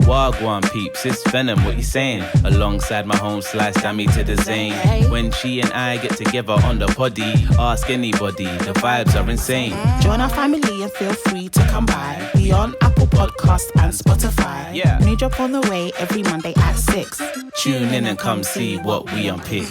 Wagwan peeps, it's Venom, what you saying? Alongside my home slice, Damini to the Zane. When she and I get together on the poddy, ask anybody, the vibes are insane. Join our family and feel free to come by. We on Apple Podcast and Spotify. Yeah. New drop on the way every Monday at 6. Tune in and come see what we unpick.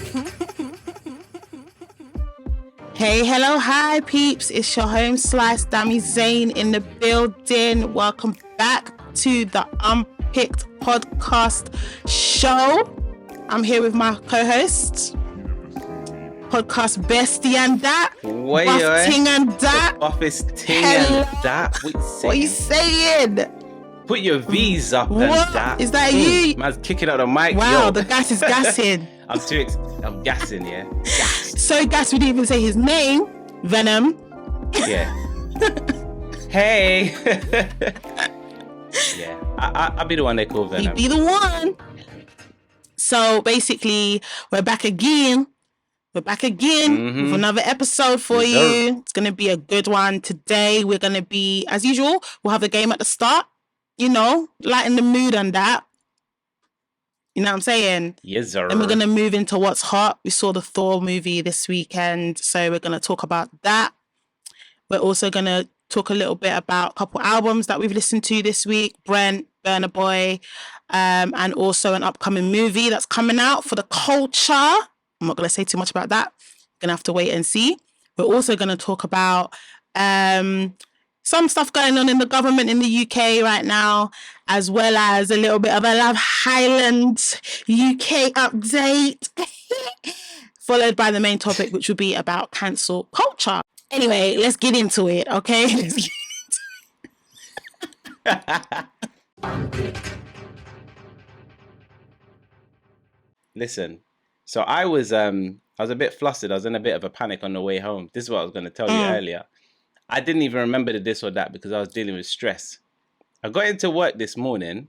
Hey, hello, hi peeps. It's your home slice, Damini Zane in the building. Welcome back to the Unpicked podcast show. I'm here with my co-host, podcast bestie and that, buff ting and that. Buffest ting and that. What you saying? Put your V's up and What? that. Is that you? Man's kicking out the mic. Wow, Yo. the gas is gassing. I'm gassing, yeah. Gas. So gas, we didn't even say his name. Venom. Yeah. Hey. Yeah. I'll be the one they call Venom. He'd be the one. So basically, we're back again. With another episode for Yes, you. sir. It's going to be a good one. Today, we're going to be, as usual, we'll have a game at the start. You know, lighten the mood and that. You know what I'm saying? Yes, sir. Then we're going to move into what's hot. We saw the Thor movie this weekend, so we're going to talk about that. We're also going to talk a little bit about a couple albums that we've listened to this week. Brent, Burna Boy, and also an upcoming movie that's coming out for the culture. I'm not going to say too much about that. Going to have to wait and see. We're also going to talk about some stuff going on in the government in the UK right now, as well as a little bit of a Love Island UK update, followed by the main topic, which will be about cancel culture. Anyway, let's get into it, okay? Listen, so I was a bit flustered. I was in a bit of a panic on the way home. This is what I was going to tell you earlier. I didn't even remember the this or that because I was dealing with stress. I got into work this morning,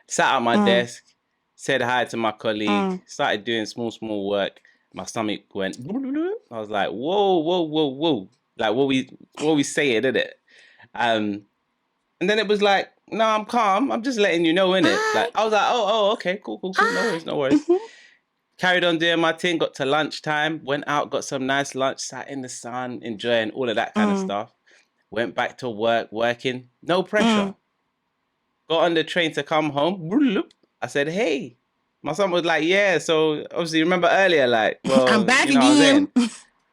sat at my desk, said hi to my colleague, started doing small work. My stomach went, I was like, whoa. Like what we saying, isn't it? And then it was like, no, I'm calm. I'm just letting you know, innit? Like I was like, oh, okay, cool. No worries. Carried on doing my thing, got to lunchtime, went out, got some nice lunch, sat in the sun, enjoying all of that kind of stuff. Went back to work, working, no pressure. Got on the train to come home. I said, hey. My son was like, yeah, so obviously remember earlier, like, well, I'm back you know again.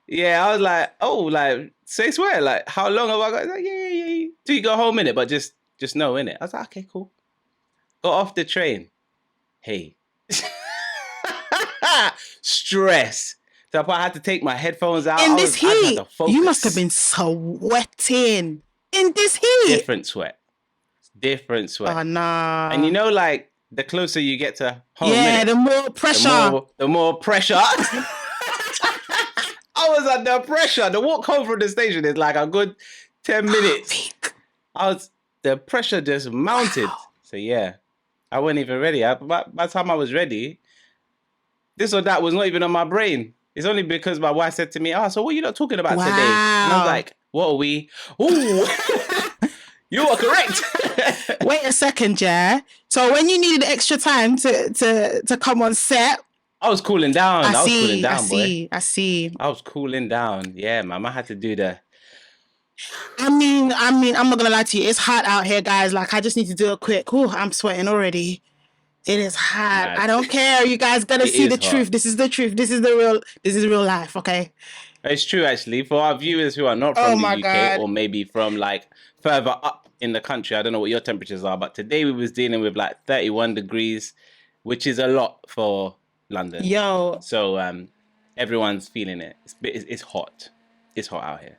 Yeah, I was like, oh, like, say swear, like, how long have I got? He's like, yeah. Till you go home, innit? But just know, innit? I was like, okay, cool. Got off the train. Hey. Stress. So I had to take my headphones out. In this heat, you must have been been sweating. In this heat. different sweat. Oh, nah. And you know, like, the closer you get to home, yeah, innit? the more pressure. The more pressure. I was under pressure. The walk home from the station is like a good 10 minutes. The pressure just mounted. Wow. So yeah, I wasn't even ready. By the time I was ready, this or that was not even on my brain. It's only because my wife said to me, so what are you not talking about today? And I was like, what are we? Ooh, you are correct. Wait a second, yeah. So when you needed extra time to come on set, I was cooling down. I see. I was cooling down. Yeah, man. I had to do the... I mean, I'm not gonna lie to you. It's hot out here, guys. Like, I just need to do it quick. Ooh, I'm sweating already. It is hot. Mad. I don't care. You guys gotta see the truth. This is the truth. This is real life, okay? It's true, actually. For our viewers who are not from the UK or maybe from, like, further up in the country, I don't know what your temperatures are, but today we was dealing with, like, 31 degrees, which is a lot for London. Yo. So everyone's feeling it. It's hot. It's hot out here.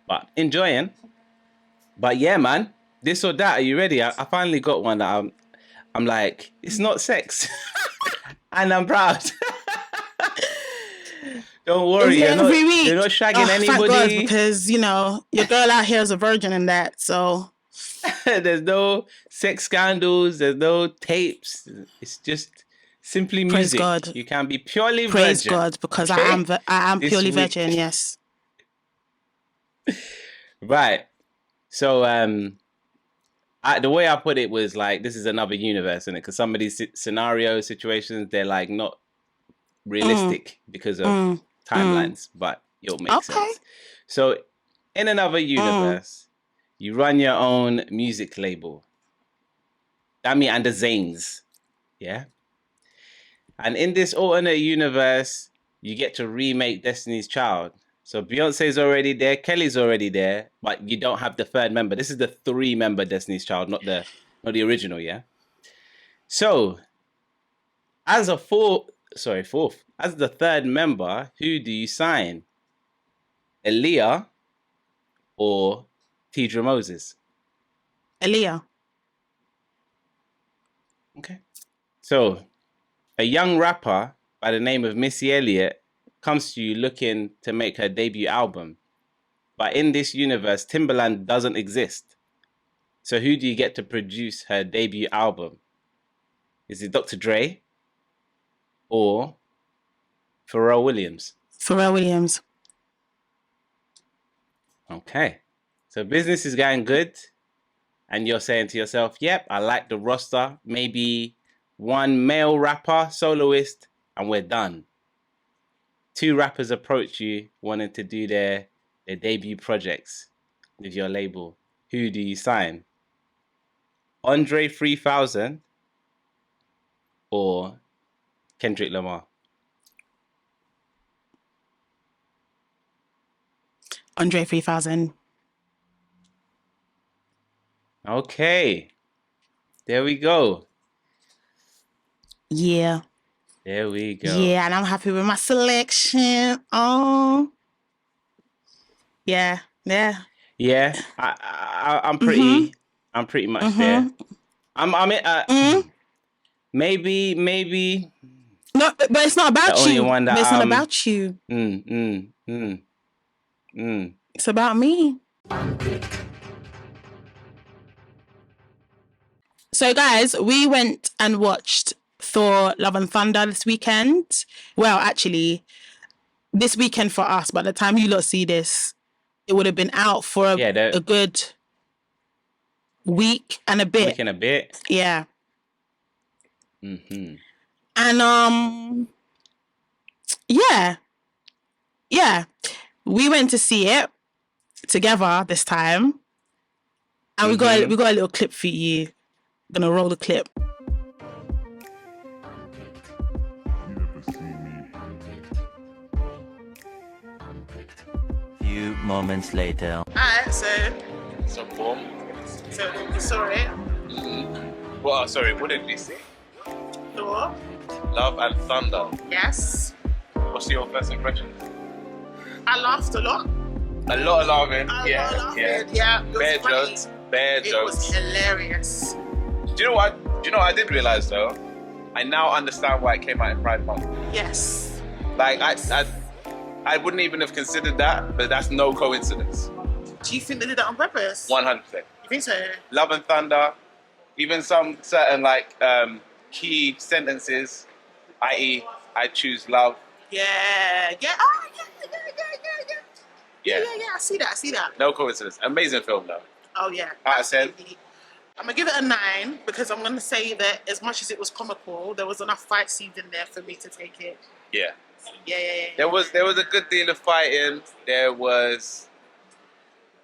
But enjoying. But yeah, man. This or that. Are you ready? I finally got one that I'm like, it's not sex. And I'm proud. Don't worry. You're not shagging anybody. Thank God, because, you know, your girl out here is a virgin in that. So there's no sex scandals. There's no tapes. It's just simply music. Praise God. You can be purely virgin. Praise God, because okay? I am purely virgin. Yes. Right. So The way I put it was like, this is another universe, isn't it? Because some of these scenario situations, they're like not realistic because of timelines, but it'll make sense. So in another universe, you run your own music label. Damini and the Zanes. Yeah. And in this alternate universe, you get to remake Destiny's Child. So Beyonce's already there, Kelly's already there, but you don't have the third member. This is the 3-member Destiny's Child, not the original, yeah? So, as a fourth, as the third member, who do you sign? Aaliyah or Tidra Moses? Aaliyah. Okay. So, a young rapper by the name of Missy Elliott comes to you looking to make her debut album. But in this universe, Timbaland doesn't exist. So who do you get to produce her debut album? Is it Dr. Dre or Pharrell Williams? Pharrell Williams. Okay. So business is going good. And you're saying to yourself, yep, I like the roster. Maybe one male rapper, soloist, and we're done. 2 rappers approach you wanting to do their debut projects with your label. Who do you sign? Andre 3000 or Kendrick Lamar? Andre 3000. Okay. There we go. Yeah. There we go. Yeah, and I'm happy with my selection. Oh. Yeah. Yeah. Yeah. I'm pretty much there. Maybe No, but it's not about the only you. one that It's not about you. It's about me. So, guys, we went and watched Thor: Love and Thunder this weekend. Well, actually, this weekend for us. By the time you lot see this, it would have been out for a good week and a bit. Week and a bit. Yeah. Mm-hmm. And yeah, we went to see it together this time, and we got a little clip for you. I'm gonna roll the clip. Few moments later. Alright, so Some form. So you saw it. Well, sorry, what did we see? Thor. Love and Thunder. Yes. What's your first impression? I laughed a lot. A lot of laughing. Yeah. It was Bare funny. jokes. Bare It jokes. was hilarious. Do you know what? I did realize though? I now understand why it came out in Pride Month. Yes. Like I wouldn't even have considered that, but that's no coincidence. Do you think they did that on purpose? 100%. You think so? Love and Thunder, even some certain like key sentences, i.e., I choose love. Yeah. Yeah. Oh, yeah. Yeah. I see that. No coincidence. Amazing film though. Oh yeah. Out of 10. Absolutely. I'm gonna give it a 9 because I'm gonna say that as much as it was comical, there was enough fight scenes in there for me to take it. Yeah. Yeah. There was a good deal of fighting. There was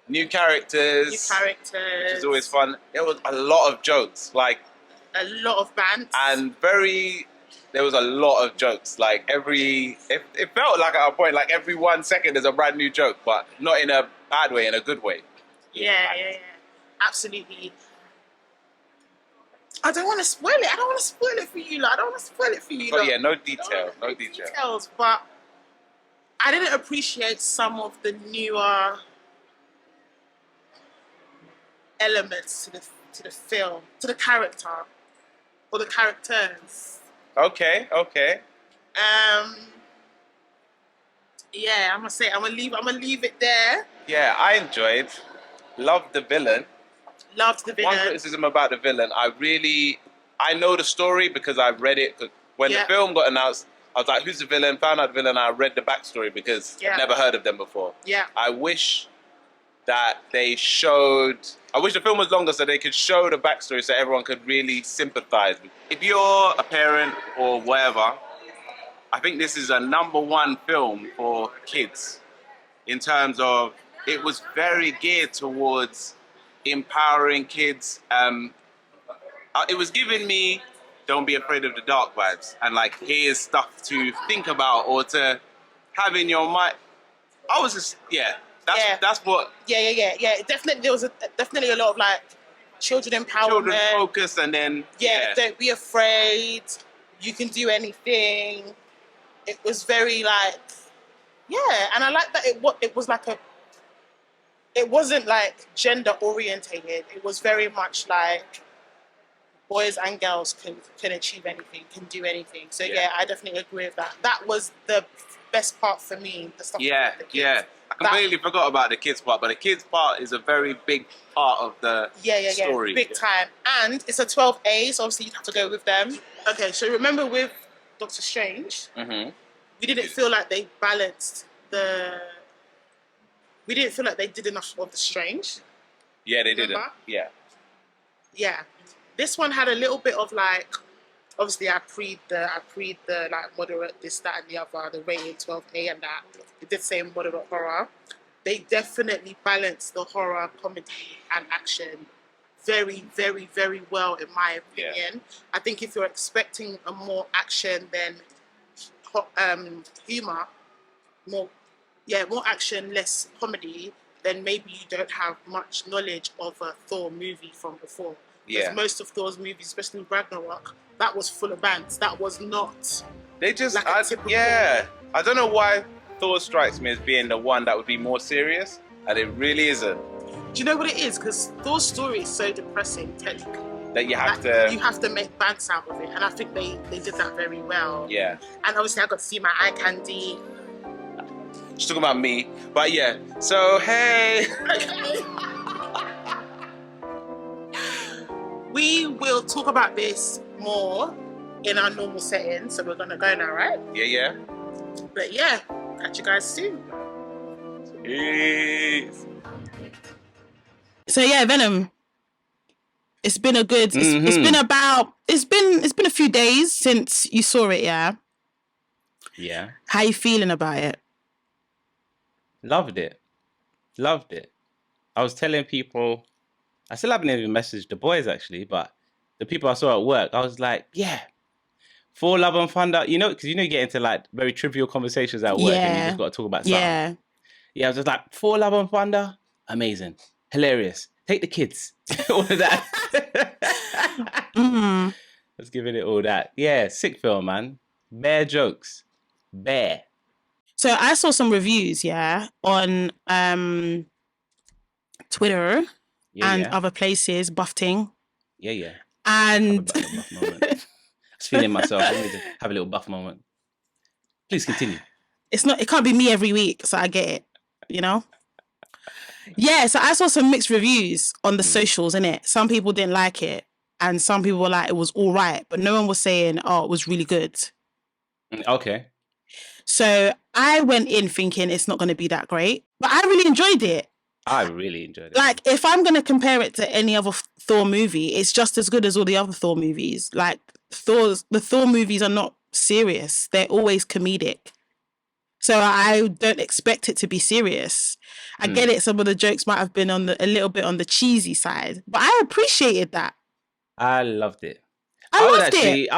new characters. Which is always fun. There was a lot of jokes, like a lot of bands. and there was a lot of jokes. Like it felt like at a point, like every 1 second there's a brand new joke, but not in a bad way, in a good way. Yeah. Absolutely. I don't want to spoil it. I don't want to spoil it for you. But yeah, no details. But I didn't appreciate some of the newer elements to the film, to the character, or the characters. Okay. Yeah, I'm gonna leave it there. Yeah, I enjoyed. Loved the villain. Loved the villain. One criticism about the villain, I know the story because I read it. When the film got announced, I was like, who's the villain? Found out the villain, I read the backstory because I've never heard of them before. Yeah. I wish that they showed. I wish the film was longer so they could show the backstory so everyone could really sympathize. If you're a parent or whatever, I think this is a #1 film for kids in terms of it was very geared towards empowering kids. It was giving me don't be afraid of the dark vibes and like here's stuff to think about or to have in your mind. I was just that's what Yeah. Definitely, there was definitely a lot of like children empowerment. children focus and then Don't be afraid. You can do anything. It was very like, and I like that it was like it wasn't like gender orientated. It was very much like boys and girls can achieve anything, can do anything. So I definitely agree with that. That was the best part for me. The stuff with the kids. I completely forgot about the kids part, but the kids part is a very big part of the story. Big time. And it's a 12A, so obviously you have to go with them. Okay, so remember with Doctor Strange, we didn't feel like they balanced we didn't feel like they did enough of the Strange. Yeah, they didn't. Yeah. This one had a little bit of like, obviously I pre the like moderate this, that and the other, the rating 12A and that. It did say moderate horror. They definitely balanced the horror, comedy and action very, very, very well in my opinion. I think if you're expecting a more action than humor, more action, less comedy, then maybe you don't have much knowledge of a Thor movie from before. Because most of Thor's movies, especially Ragnarok, that was full of bands. That was not. They just, like a typical... I don't know why Thor strikes me as being the one that would be more serious, and it really isn't. Do you know what it is? Because Thor's story is so depressing, technically. That you have to make bands out of it, and I think they did that very well. Yeah. And obviously, I got to see my eye candy. She's talking about me, but yeah. So hey. We will talk about this more in our normal setting, so we're gonna go now, right? Yeah. But yeah, catch you guys soon. Peace. So yeah, Venom. It's been a good. It's been a few days since you saw it. Yeah. Yeah. How you feeling about it? Loved it. I was telling people. I still haven't even messaged the boys actually, but the people I saw at work, I was like, yeah, Thor Love and Thunder, because you get into like very trivial conversations at work and you just got to talk about something. Yeah, I was just like, Thor Love and Thunder, amazing, hilarious, take the kids, all of that. I was giving it all that. Yeah, sick film, man. Bare jokes. Bare. So I saw some reviews, on Twitter. And other places, Buffting. Yeah. And I was feeling myself. I need to have a little buff moment. Please continue. It can't be me every week, so I get it, Yeah, so I saw some mixed reviews on the socials, innit? Some people didn't like it, and some people were like, it was all right, but no one was saying, oh, it was really good. Okay. So I went in thinking it's not going to be that great, but I really enjoyed it. I really enjoyed it. Like, if I'm going to compare it to any other Thor movie, it's just as good as all the other Thor movies. Like, the Thor movies are not serious. They're always comedic. So I don't expect it to be serious. I get it. Some of the jokes might have been a little bit on the cheesy side, but I appreciated that. I loved it. I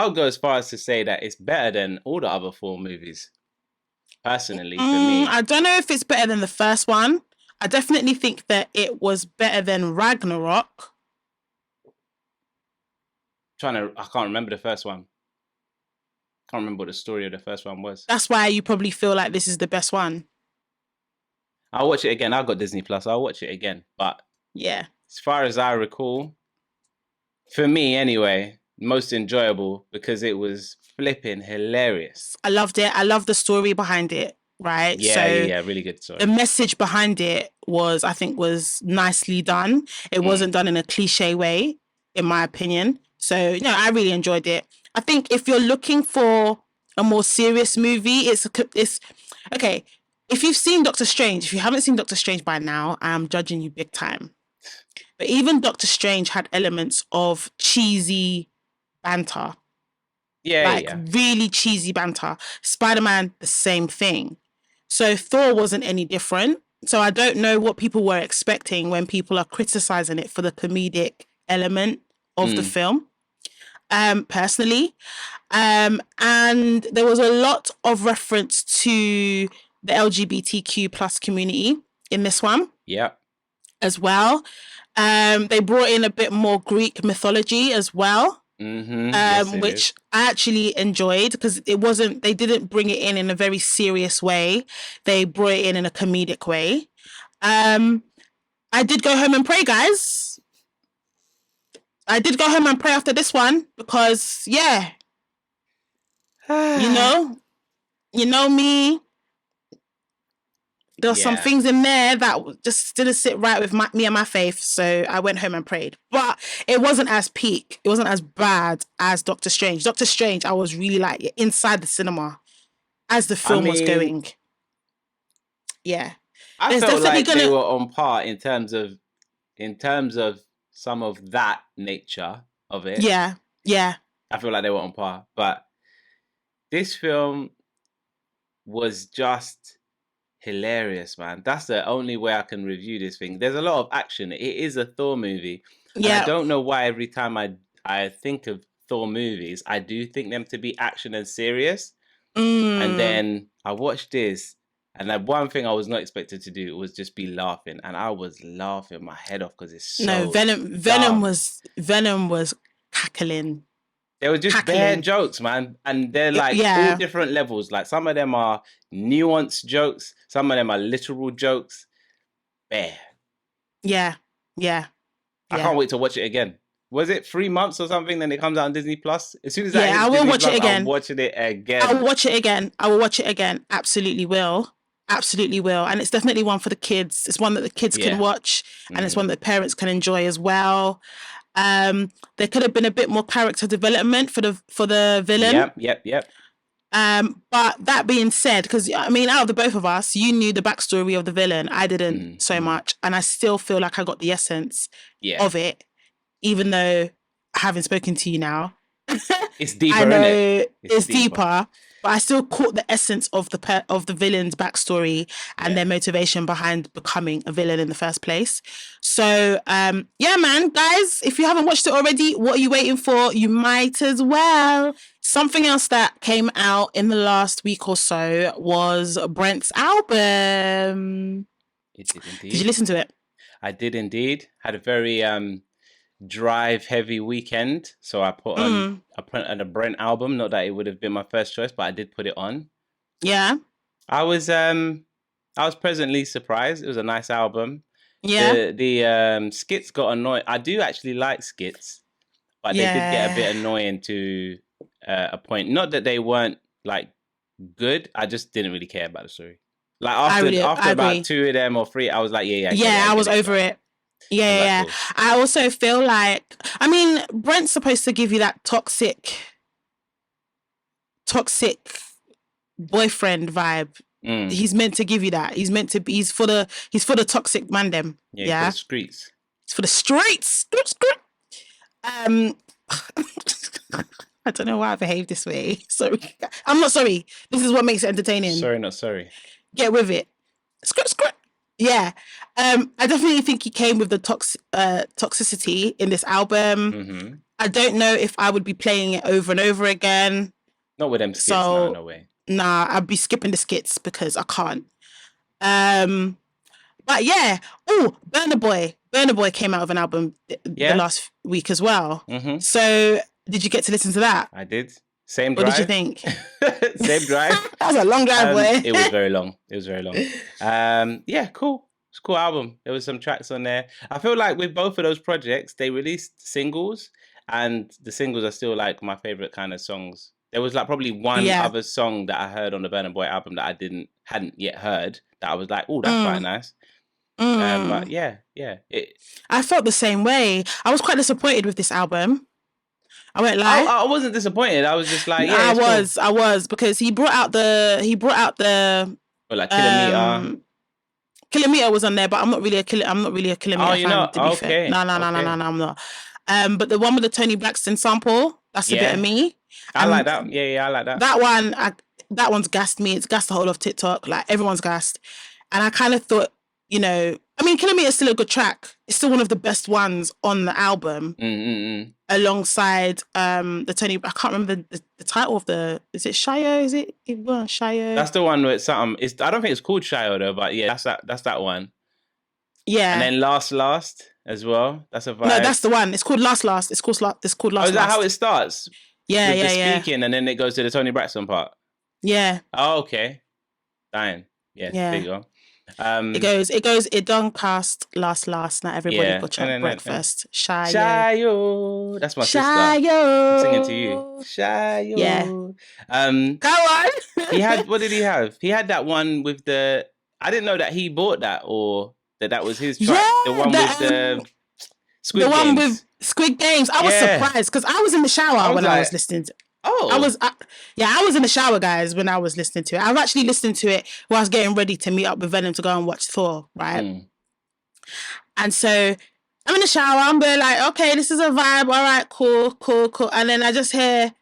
would go as far as to say that it's better than all the other Thor movies. Personally, for me. I don't know if it's better than the first one. I definitely think that it was better than Ragnarok. I can't remember the first one. Can't remember what the story of the first one was. That's why you probably feel like this is the best one. I'll watch it again. I've got Disney Plus. I'll watch it again. But yeah, as far as I recall, for me anyway, most enjoyable because it was flipping hilarious. I loved it. I love the story behind it. Right. Yeah, really good story. The message behind it was nicely done. It wasn't done in a cliche way, in my opinion. So, I really enjoyed it. I think if you're looking for a more serious movie, it's okay. if you've seen Doctor Strange, if you haven't seen Doctor Strange by now, I'm judging you big time. But even Doctor Strange had elements of cheesy banter. Yeah, really cheesy banter. Spider-Man, the same thing. So Thor wasn't any different. So I don't know what people were expecting when people are criticizing it for the comedic element of the film. Personally. And there was a lot of reference to the LGBTQ plus community in this one. Yeah. As well. They brought in a bit more Greek mythology as well. Yes, which I actually enjoyed because they didn't bring it in a very serious way. They brought it in a comedic way. I did go home and pray, guys. I did go home and pray after this one because, yeah, you know me. There were some things in there that just didn't sit right with me and my faith. So I went home and prayed. But it wasn't as peak. It wasn't as bad as Doctor Strange. Doctor Strange, I was really like inside the cinema as the film was going. Yeah. I felt like they were on par in terms of some of that nature of it. Yeah. Yeah. I feel like they were on par. But this film was just hilarious, man. That's the only way I can review this thing. There's a lot of action. It is a Thor movie. Yeah. I don't know why every time I think of Thor movies, I do think them to be action and serious. And then I watched this, and that one thing I was not expected to do was just be laughing, and I was laughing my head off because it's so Venom was cackling. They were just bare jokes, man. And they're like all different levels. Like some of them are nuanced jokes. Some of them are literal jokes. Bare. Yeah. I can't wait to watch it again. Was it 3 months or something? Then it comes out on Disney Plus. As soon as I will watch it again. I'm watching it again. I will watch it again. Absolutely will. And it's definitely one for the kids. It's one that the kids can watch, and it's one that parents can enjoy as well. There could have been a bit more character development for the villain. Yep. But that being said, because I mean, out of the both of us, you knew the backstory of the villain. I didn't so much, and I still feel like I got the essence of it, even though having spoken to you now, it's deeper. I know it's deeper. But I still caught the essence of the villain's backstory and their motivation behind becoming a villain in the first place. So, yeah, man, guys, if you haven't watched it already, what are you waiting for? You might as well. Something else that came out in the last week or so was Brent's album. It did indeed. Did you listen to it? I did indeed. Had a very drive heavy weekend, so I put on a Brent album. Not that it would have been my first choice, but I did put it on. Yeah, I was pleasantly surprised. It was a nice album. Yeah, the skits got annoying. I do actually like skits, but they did get a bit annoying to a point. Not that they weren't like good. I just didn't really care about the story. Like after about 2 of them or 3, I was like, I was over it. Yeah. Cool. I also feel like, I mean, Brent's supposed to give you that toxic boyfriend vibe. He's meant to give you that. He's for the toxic man them. Yeah. For the streets. It's for the streets. I don't know why I behave this way. Sorry. I'm not sorry. This is what makes it entertaining. Sorry, not sorry. Get with it. Script. Yeah. I definitely think he came with the toxicity in this album. I don't know if I would be playing it over and over again. Not with them skits, no way. Nah, I'd be skipping the skits because I can't. But yeah. Oh, Burna Boy came out with an album the last week as well. So did you get to listen to that? I did. Same drive. What did you think? Same drive. That was a long drive, boy. It was very long. Yeah, cool. It's a cool album. There was some tracks on there. I feel like with both of those projects, they released singles, and the singles are still like my favorite kind of songs. There was like probably one other song that I heard on the Burna Boy album that I hadn't yet heard that I was like, oh, that's quite nice. But yeah. I felt the same way. I was quite disappointed with this album. I won't lie. I wasn't disappointed. I was just like, I was because he brought out the But like Kilometer. Kilometer was on there, but I'm not really a Kilometer fan. You're not? To be fair, no, I'm not. But the one with the Tony Braxton sample, that's a bit of me. I like that. Yeah, I like that. That one's gassed me. It's gassed the whole of TikTok. Like everyone's gassed, and I kind of thought, I mean, Kilometer is still a good track. It's still one of the best ones on the album, alongside the Tony. I can't remember the title of the. Is it Shayo? Is it Shayo? That's the one with something. I don't think it's called Shayo though, but yeah, that's that one. Yeah, and then Last as well. That's a vibe. No, that's the one. It's called Last. It's called Last. Oh, is that how it starts? Yeah, with the speaking, and then it goes to the Tony Braxton part. Yeah. Oh, okay. Dying. Yeah. There you go. It done cast last. Not everybody got your breakfast. Shayo. That's my sister. I'm singing to you. Shayo. Yeah. Go on. What did he have? He had that one with the. I didn't know that he bought that or that was his track. Yeah, the one with the Squid Games. One with Squid Games. I was surprised because I was in the shower I was listening to. Oh, I was in the shower, guys, when I was listening to it. I've actually listened to it while I was getting ready to meet up with Venom to go and watch Thor, right? And so I'm in the shower. I'm like, okay, this is a vibe. All right, cool. And then I just hear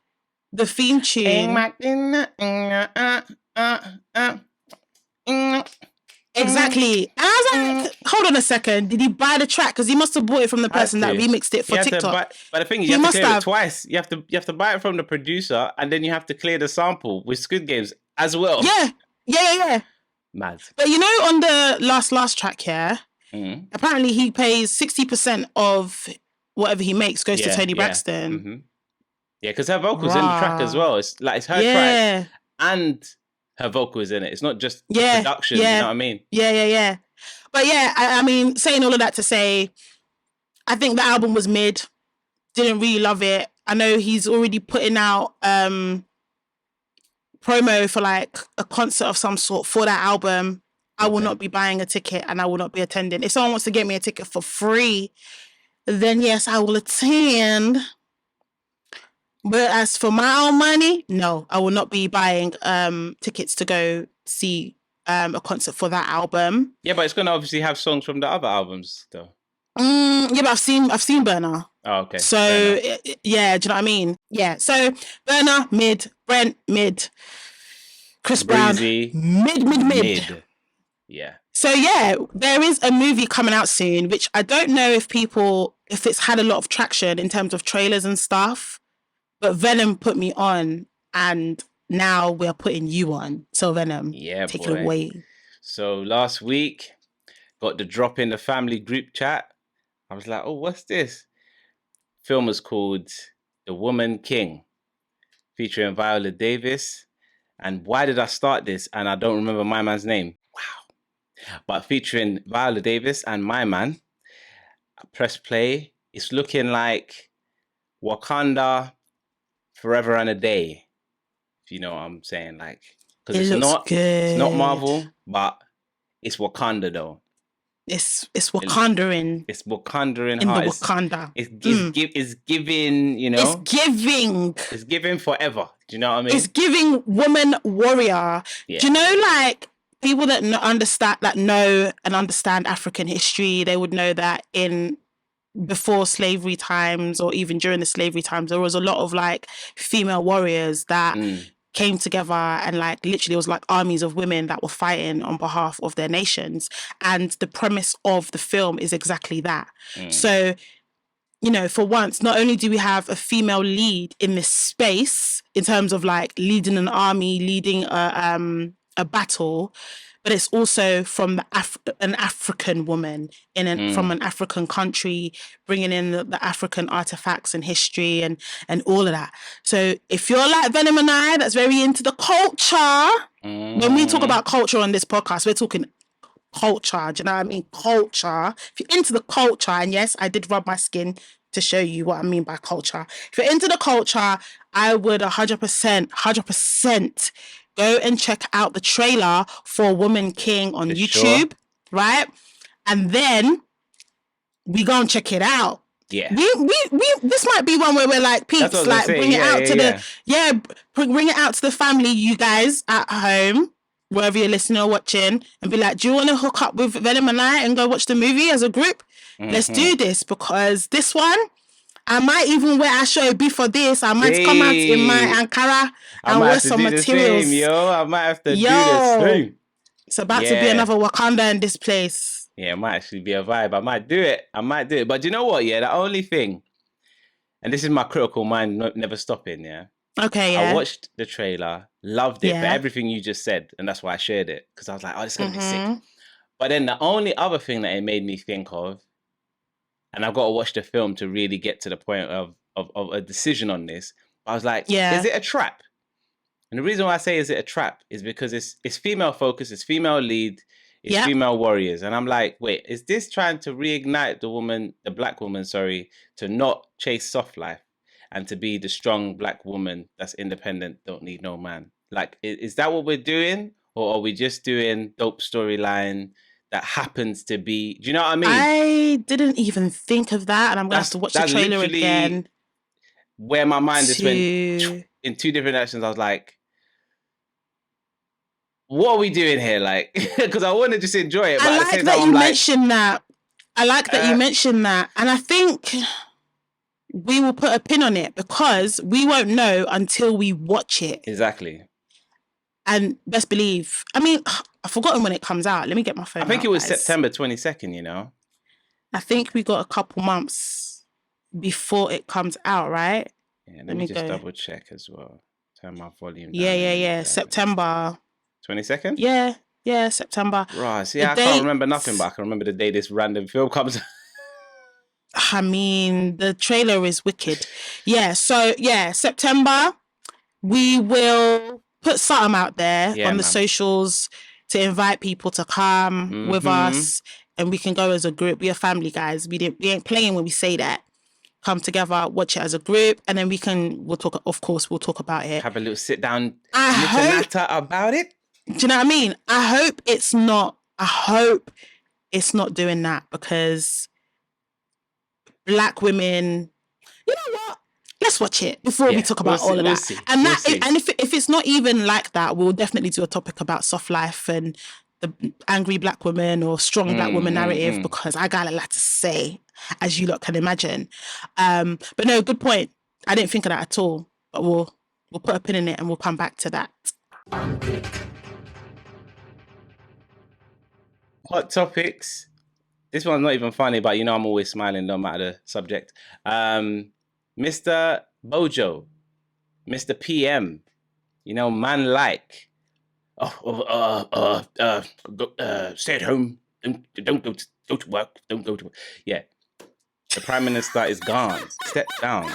the theme tune. Exactly. And I was like, hold on a second. Did he buy the track? Because he must have bought it from the person that remixed it for TikTok. But the thing is, you have to clear it twice. You have to buy it from the producer, and then you have to clear the sample with Squid Games as well. Yeah. Mad. But on the last track here, apparently he pays 60% of whatever he makes goes to Tony Braxton. Yeah, because her vocals in the track as well. It's like it's her track and her vocal is in it. It's not just production, you know what I mean? Yeah. But yeah, I mean, saying all of that to say, I think the album was mid. Didn't really love it. I know he's already putting out promo for like a concert of some sort for that album. I will not be buying a ticket and I will not be attending. If someone wants to get me a ticket for free, then yes, I will attend. But as for my own money, no, I will not be buying tickets to go see a concert for that album. Yeah, but it's going to obviously have songs from the other albums, though. Yeah, but I've seen Burna. Oh, okay. So yeah, do you know what I mean? Yeah. So Burna mid, Brent mid, Chris Breezy, Brown mid. Yeah. So yeah, there is a movie coming out soon, which I don't know if it's had a lot of traction in terms of trailers and stuff. But Venom put me on, and now we're putting you on. So Venom, take it away. So last week, got the drop in the family group chat. I was like, oh, what's this? Film was called The Woman King, featuring Viola Davis. And why did I start this? And I don't remember my man's name. Wow. But featuring Viola Davis and my man, I press play. It's looking like Wakanda Forever and a Day, if you know what I'm saying, like, because it's not Marvel, but it's Wakanda though. It's Wakandaing. It's Wakandaing. In the Wakanda. It's giving, It's giving forever. Do you know what I mean? It's giving woman warrior. Yeah. Do you know, like, people that know and understand African history, they would know that before slavery times or even during the slavery times, there was a lot of like female warriors that came together and like literally it was like armies of women that were fighting on behalf of their nations. And the premise of the film is exactly that. So, for once, not only do we have a female lead in this space in terms of like leading an army, leading a battle, but it's also from an African woman from an African country, bringing in the African artifacts and history and all of that. So if you're like Venom and I, that's very into the culture, when we talk about culture on this podcast, we're talking culture. Do you know what I mean? Culture. If you're into the culture, and yes, I did rub my skin to show you what I mean by culture. If you're into the culture, I would 100% go and check out the trailer for Woman King on YouTube, right? And then we go and check it out. Yeah. We this might be one where we're like, peeps, like bring it out to bring it out to the family, you guys at home. wherever you're listening or watching, and be like, do you want to hook up with Venom and I and go watch the movie as a group? Let's do this, because this one, I might even wear Asoebi for this. I might come out in my Ankara and wear some materials. I might have to do the same. It's about to be another Wakanda in this place. Yeah, it might actually be a vibe. I might do it. But you know what? Yeah, the only thing, and this is my critical mind never stopping, yeah? Okay, yeah. I watched the trailer, loved it for everything you just said, and that's why I shared it, because I was like, oh, this is going to be sick. But then the only other thing that it made me think of, and I've got to watch the film to really get to the point of a decision on this, I was like, is it a trap? And the reason why I say is it a trap is because it's female focused, it's female lead, it's female warriors. And I'm like, wait, is this trying to reignite the black woman, to not chase soft life and to be the strong black woman that's independent, don't need no man? Like, is that what we're doing? Or are we just doing dope storyline that happens to be, do you know what I mean? I didn't even think of that, and I'm going to have to watch the trailer again. Where my mind just went in two different actions. I was like, what are we doing here? Like, because I want to just enjoy it. But I like that you mentioned that. I like that you mentioned that. And I think we will put a pin on it, because we won't know until we watch it. Exactly. And best believe, I mean, I've forgotten when it comes out. Let me get my phone out. I think it was September 22nd, you know? I think we got a couple months before it comes out, right? Yeah, let me just double check as well. Turn my volume down. Yeah. September 22nd? Yeah, September. Right, see, I can't remember nothing, but I can remember the day this random film comes out. I mean, the trailer is wicked. Yeah, so September, we will put something out there on the socials to invite people to come with us, and we can go as a group. We are family, guys. We ain't playing when we say that. Come together, watch it as a group, and then we'll talk about it. Have a little sit down about it. Do you know what I mean? I hope it's not doing that, because black women, you know what? Let's watch it before we talk about all of that. And if it's not even like that, we'll definitely do a topic about soft life and the angry black woman or strong black woman narrative, because I got a lot to say, as you lot can imagine. But no, good point. I didn't think of that at all. But we'll put a pin in it and we'll come back to that. Hot topics. This one's not even funny, but you know I'm always smiling no matter the subject. Mr. Bojo, Mr. PM, you know, man like, stay at home, don't go to work, don't go to work. Yeah, the Prime Minister is gone. Step down.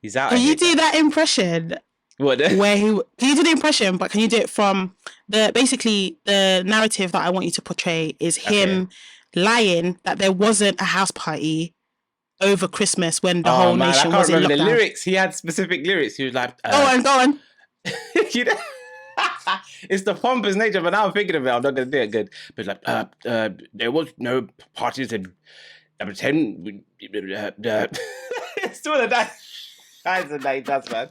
He's out. Can you do that impression? What? Can you do the impression, but can you do it from basically the narrative that I want you to portray is him lying that there wasn't a house party over Christmas when the whole nation was in lockdown. The lyrics. He had specific lyrics. He was like, go on. You know, it's the pompous nature, but now I'm thinking of it, I'm not going to do it good. But like, there was no parties in number 10. It's still a nice night, that's man.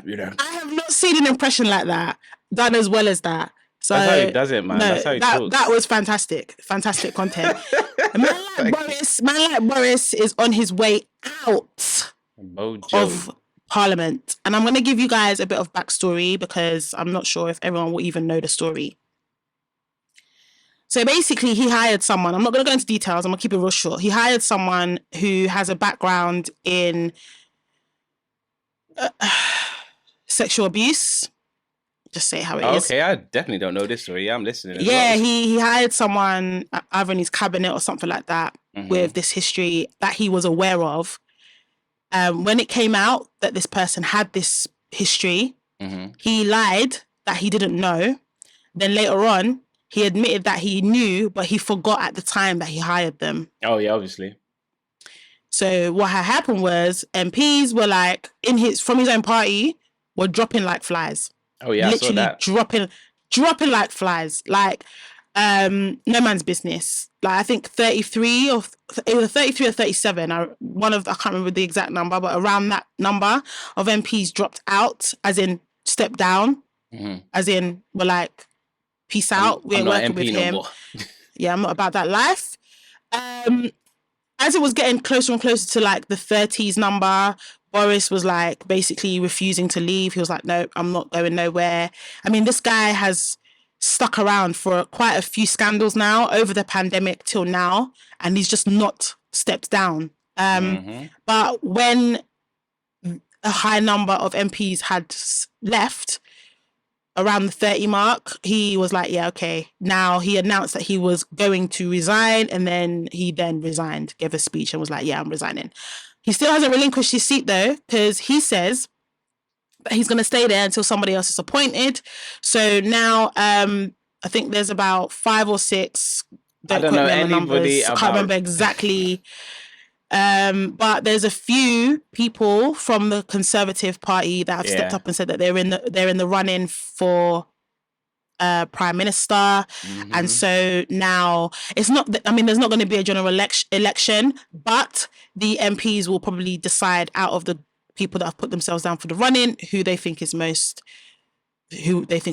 You know. I have not seen an impression like that done as well as that. So that's how he does it, man. No, that's how he talks. That was fantastic content. Man like Boris is on his way out of Parliament, and I'm going to give you guys a bit of backstory, because I'm not sure if everyone will even know the story. So basically, he hired someone. I'm not going to go into details. I'm going to keep it real short. He hired someone who has a background in sexual abuse. Just say how it is. Okay, I definitely don't know this story. Yeah, I'm listening. Yeah, he hired someone either in his cabinet or something like that with this history that he was aware of. When it came out that this person had this history, he lied that he didn't know. Then later on, he admitted that he knew, but he forgot at the time that he hired them. Oh, yeah, obviously. So what had happened was MPs were like, from his own party, were dropping like flies. Oh yeah, literally I saw that. dropping like flies. Like no man's business. like I think 33 or either 33 or 37. I can't remember the exact number, but around that number of MPs dropped out, as in stepped down, as in were like, peace out. We ain't working with him. more. Yeah, I'm not about that life. As it was getting closer and closer to like the 30s number, Boris was like basically refusing to leave. He was like, no, I'm not going nowhere. I mean, this guy has stuck around for quite a few scandals now over the pandemic till now, and he's just not stepped down. But when a high number of MPs had left, around the 30 mark, he was like, yeah, okay. Now he announced that he was going to resign, and then he resigned, gave a speech and was like, yeah, I'm resigning. He still hasn't relinquished his seat though, because he says that he's going to stay there until somebody else is appointed. So now I think there's about 5 or 6. I don't know anybody. I can't remember exactly. But there's a few people from the Conservative Party that have stepped up and said that they're in the run-in for Prime Minister. And so now it's not there's not going to be a general election, but the MPs will probably decide out of the people that have put themselves down for the run-in who they think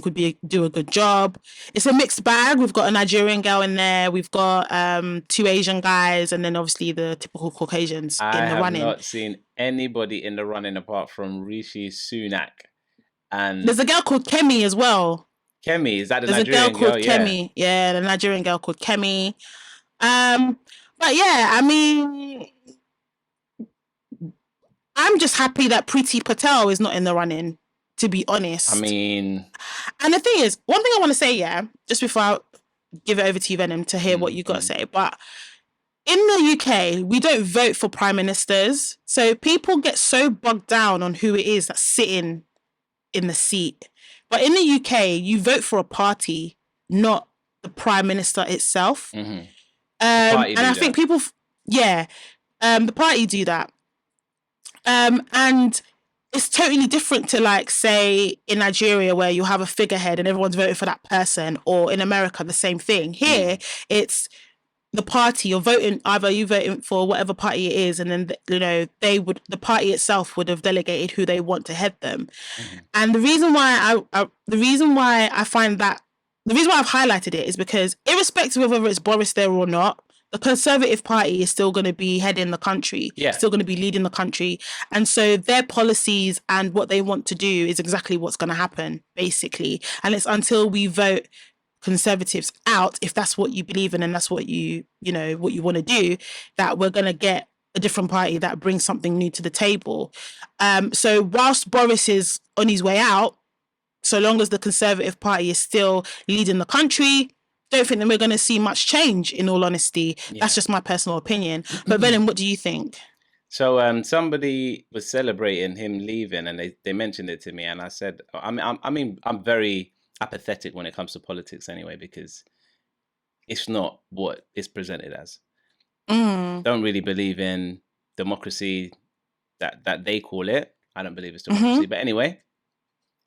would do a good job. It's a mixed bag. We've got a Nigerian girl in there. We've got 2 Asian guys, and then obviously the typical Caucasians in the running. I have not seen anybody in the running apart from Rishi Sunak. And there's a girl called Kemi as well. Kemi, is that the Nigerian girl? There's a girl called Kemi. Yeah, the Nigerian girl called Kemi. But yeah, I mean, I'm just happy that Priti Patel is not in the running, to be honest. I mean... And the thing is, one thing I want to say, just before I give it over to you, Venom, to hear what you got to say, but in the UK, we don't vote for prime ministers. So people get so bogged down on who it is that's sitting in the seat. But in the UK, you vote for a party, not the prime minister itself. And I think people... the party do that. And it's totally different to, like, say, in Nigeria where you have a figurehead and everyone's voting for that person, or in America, the same thing. Here, it's the party. You're voting, either you voting for whatever party it is, and then, the party itself would have delegated who they want to head them. And the reason why I've highlighted it is because irrespective of whether it's Boris there or not, the Conservative Party is still going to be heading the country, still going to be leading the country. And so their policies and what they want to do is exactly what's going to happen, basically. And it's until we vote Conservatives out, if that's what you believe in and that's what you want to do, that we're going to get a different party that brings something new to the table. So whilst Boris is on his way out, so long as the Conservative Party is still leading the country, don't think that we're going to see much change, in all honesty. That's just my personal opinion. But Venom, what do you think? So somebody was celebrating him leaving, and they mentioned it to me, and I said, I'm very apathetic when it comes to politics anyway, because it's not what it's presented as. Don't really believe in democracy that they call it. I don't believe it's democracy. But anyway,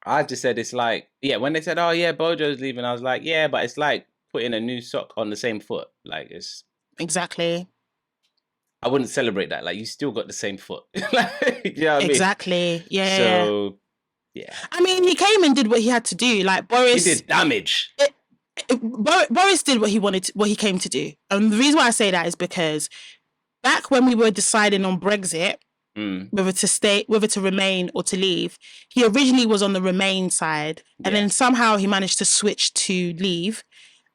I just said it's like, when they said, oh yeah, Bojo's leaving, I was like, yeah, but it's like putting a new sock on the same foot. Like, it's... Exactly. I wouldn't celebrate that. Like, you still got the same foot. You know what I mean? Exactly. Yeah. So, yeah. I mean, he came and did what he had to do. Like, Boris... He did damage. Boris did what he wanted, what he came to do. And the reason why I say that is because back when we were deciding on Brexit, whether to stay, whether to remain or to leave, he originally was on the remain side. And then somehow he managed to switch to leave.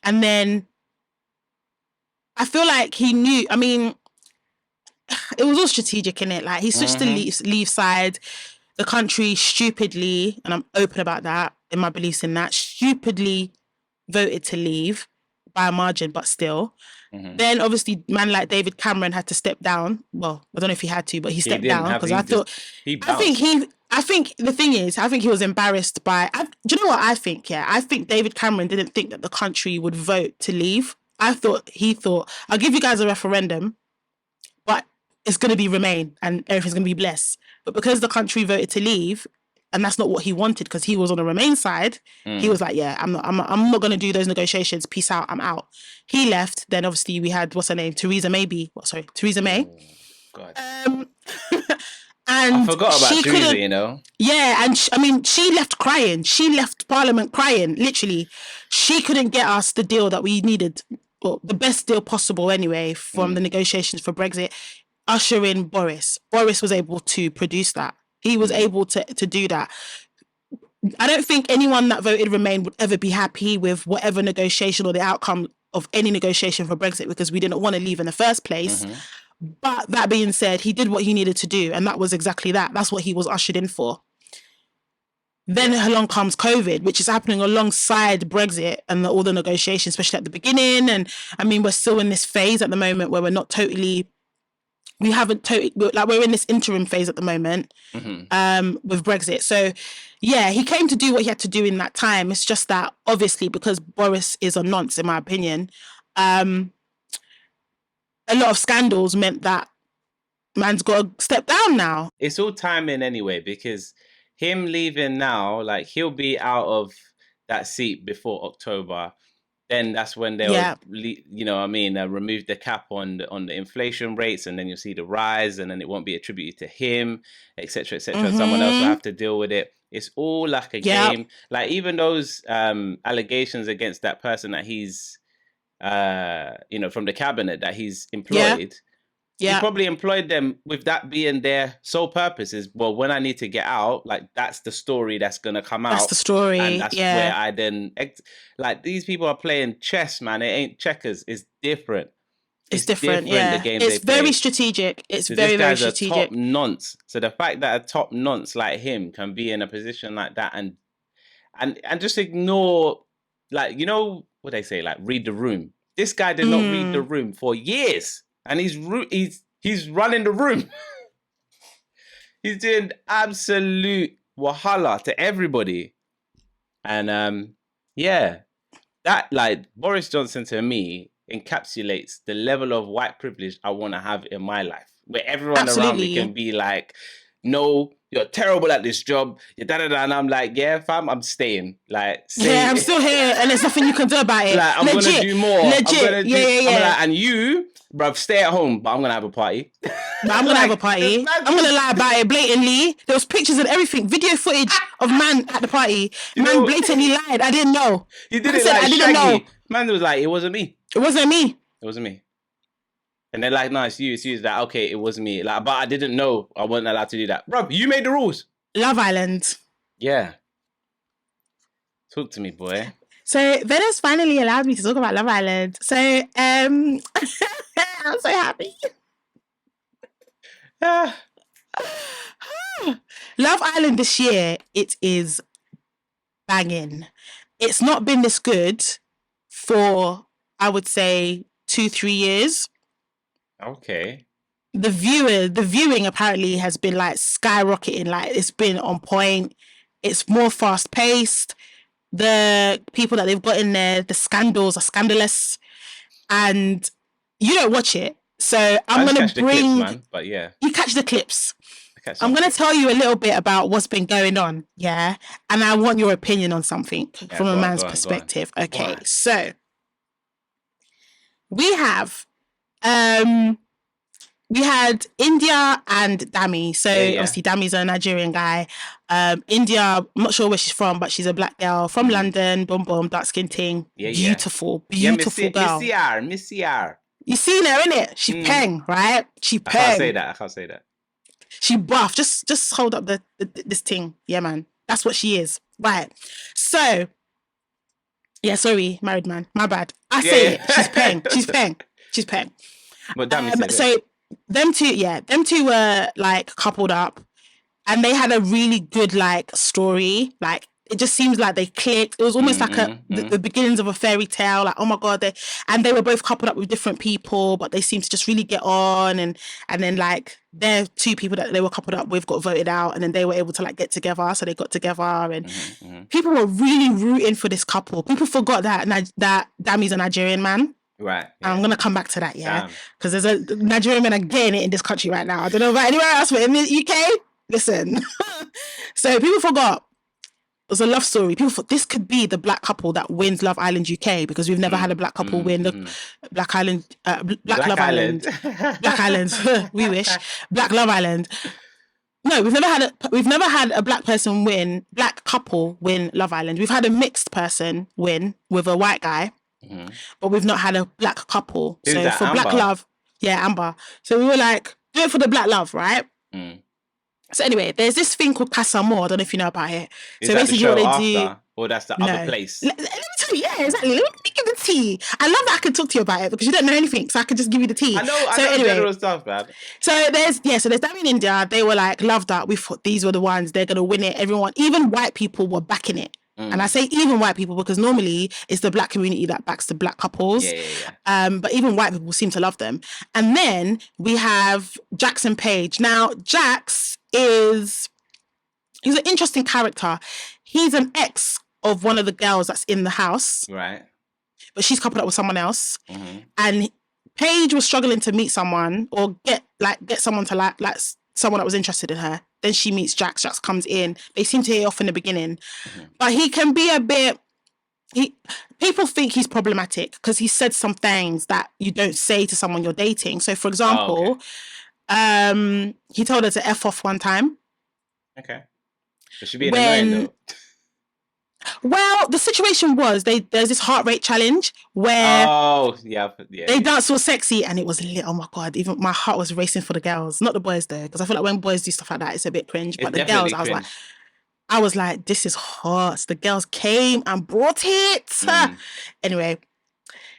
And then I feel like he knew, I mean, it was all strategic, innit? Like, he switched to leave side. The country stupidly, and I'm open about that, in my beliefs in that, stupidly voted to leave by a margin, but still. Then obviously man like David Cameron had to step down. Well, I don't know if he had to, but he stepped down because I think the thing is, I think he was embarrassed by... do you know what I think? Yeah, I think David Cameron didn't think that the country would vote to leave. He thought, I'll give you guys a referendum, but it's going to be Remain and everything's going to be blessed. But because the country voted to leave, and that's not what he wanted because he was on the Remain side. He was like, yeah, I'm not going to do those negotiations. Peace out. I'm out. He left. Then obviously we had, what's her name? Theresa May. Oh, God. And I forgot about Theresa, you know. Yeah, and she left crying. She left Parliament crying, literally. She couldn't get us the deal that we needed, or the best deal possible anyway, from the negotiations for Brexit. Usher in Boris. Boris was able to produce that. He was able to do that. I don't think anyone that voted Remain would ever be happy with whatever negotiation or the outcome of any negotiation for Brexit because we didn't want to leave in the first place. But that being said, he did what he needed to do, and that was exactly that. That's what he was ushered in for. Then along comes COVID, which is happening alongside Brexit and all the negotiations, especially at the beginning. And I mean, we're still in this phase at the moment where we're in this interim phase at the moment with Brexit. So yeah, he came to do what he had to do in that time. It's just that obviously because Boris is a nonce, in my opinion, a lot of scandals meant that man's got to step down now. It's all timing anyway, because him leaving now, like, he'll be out of that seat before October. Then that's when they'll, remove the cap on the inflation rates, and then you'll see the rise, and then it won't be attributed to him, etc., etc. Someone else will have to deal with it. It's all like a game. Like, even those allegations against that person that he's from the cabinet that he's employed, he probably employed them with that being their sole purpose is, well, when I need to get out, like, that's the story that's going to come out. That's the story. And that's where I then, like, these people are playing chess, man. It ain't checkers. It's different. It's different, The games it's they very play. strategic. It's So very, this very guy's strategic. a top nonce. So the fact that a top nonce like him can be in a position like that and just ignore, like, you know what they say, like, read the room. This guy did not read the room for years, and he's running the room. He's doing absolute wahala to everybody, and that, like, Boris Johnson to me encapsulates the level of white privilege I want to have in my life, where everyone around me can be like, no, you're terrible at this job, you're da-da-da, and I'm like, yeah, fam, I'm staying. Like, I'm still here, and there's nothing you can do about it. Like, I'm going to do more. Legit, I'm like, and you, bruv, stay at home, but I'm going to have a party. But I'm going to have a party. I'm going to lie about it blatantly. There was pictures and everything, video footage of man at the party. Man blatantly lied. I didn't know. You did it like I didn't Shaggy. know. Man was like, it wasn't me. It wasn't me. It wasn't me. And they're like, no, it's you. It's you. It's like, okay, it wasn't me. Like, but I didn't know I wasn't allowed to do that. Bruv, you made the rules. Love Island. Yeah. Talk to me, boy. So Venice finally allowed me to talk about Love Island. So I'm so happy. Love Island this year, it is banging. It's not been this good for, I would say, 2-3 years. Okay. The viewing apparently has been like skyrocketing. Like, it's been on point. It's more fast paced. The people that they've got in there, the scandals are scandalous, and you don't watch it. So I'm gonna bring. Clips, man, but yeah, you catch the clips. I'm gonna tell you a little bit about what's been going on. Yeah, and I want your opinion on something from a man's perspective. Okay, so we have we had India and Dami. So obviously Dami's a Nigerian guy. India, I'm not sure where she's from, but she's a black girl from London. Boom, boom, dark skin ting. Beautiful girl. Missy R. You seen her, innit? She peng, right? She peng. I can't say that. She buff. Just hold up this thing. Yeah, man. That's what she is. Right. So, yeah, sorry, married man. My bad. I say it. She's peng. She's peng. But Dami so them two were like coupled up, and they had a really good like story. Like, it just seems like they clicked. It was almost like the beginnings of a fairy tale. Like, oh my God, they were both coupled up with different people, but they seemed to just really get on. And then like their two people that they were coupled up with got voted out, and then they were able to like get together. So they got together, and people were really rooting for this couple. People forgot that Dami's a Nigerian man. Right. Yeah. I'm going to come back to that, because there's a Nigerian men are getting it in this country right now. I don't know about anywhere else, but in the UK, Listen. So people forgot. It was a love story. People thought this could be the black couple that wins Love Island UK because we've never had a black couple win the Black Island, Black Love Island, Black Island. We wish Black Love Island. No, we've never had a black couple win Love Island. We've had a mixed person win with a white guy, but we've not had a black couple. Who's so that, for Amber? Black Love, Amber. So we were like, do it for the Black Love, right? So anyway, there's this thing called Casa Amor. I don't know if you know about it. Is so that basically the show what they after, do. or that's the No. other place? Let me tell you, yeah, exactly. Let me give the tea. I love that I can talk to you about it because you don't know anything, so I can just give you the tea. I know anyway, general stuff, man. So there's Damini in India. They were like, loved that. We thought these were the ones, they're gonna win it. Everyone, even white people were backing it. And I say even white people because normally it's the black community that backs the black couples. Yeah. But even white people seem to love them. And then we have Jax and Paige. Now, Jax he's an interesting character. He's an ex of one of the girls that's in the house. Right. But she's coupled up with someone else. And Paige was struggling to meet someone or get someone to like someone that was interested in her. Then she meets Jax. Jax comes in. They seem to hit off in the beginning. But he can be a bit... people think he's problematic because he said some things that you don't say to someone you're dating. So, for example, he told her to F off one time. Okay. It should be annoying though. Well, the situation was there's this heart rate challenge where they danced all sexy and it was lit. Oh my God, even my heart was racing for the girls, not the boys though, because I feel like when boys do stuff like that, it's a bit cringe. But the girls, I was like, this is hot. So the girls came and brought it. Anyway,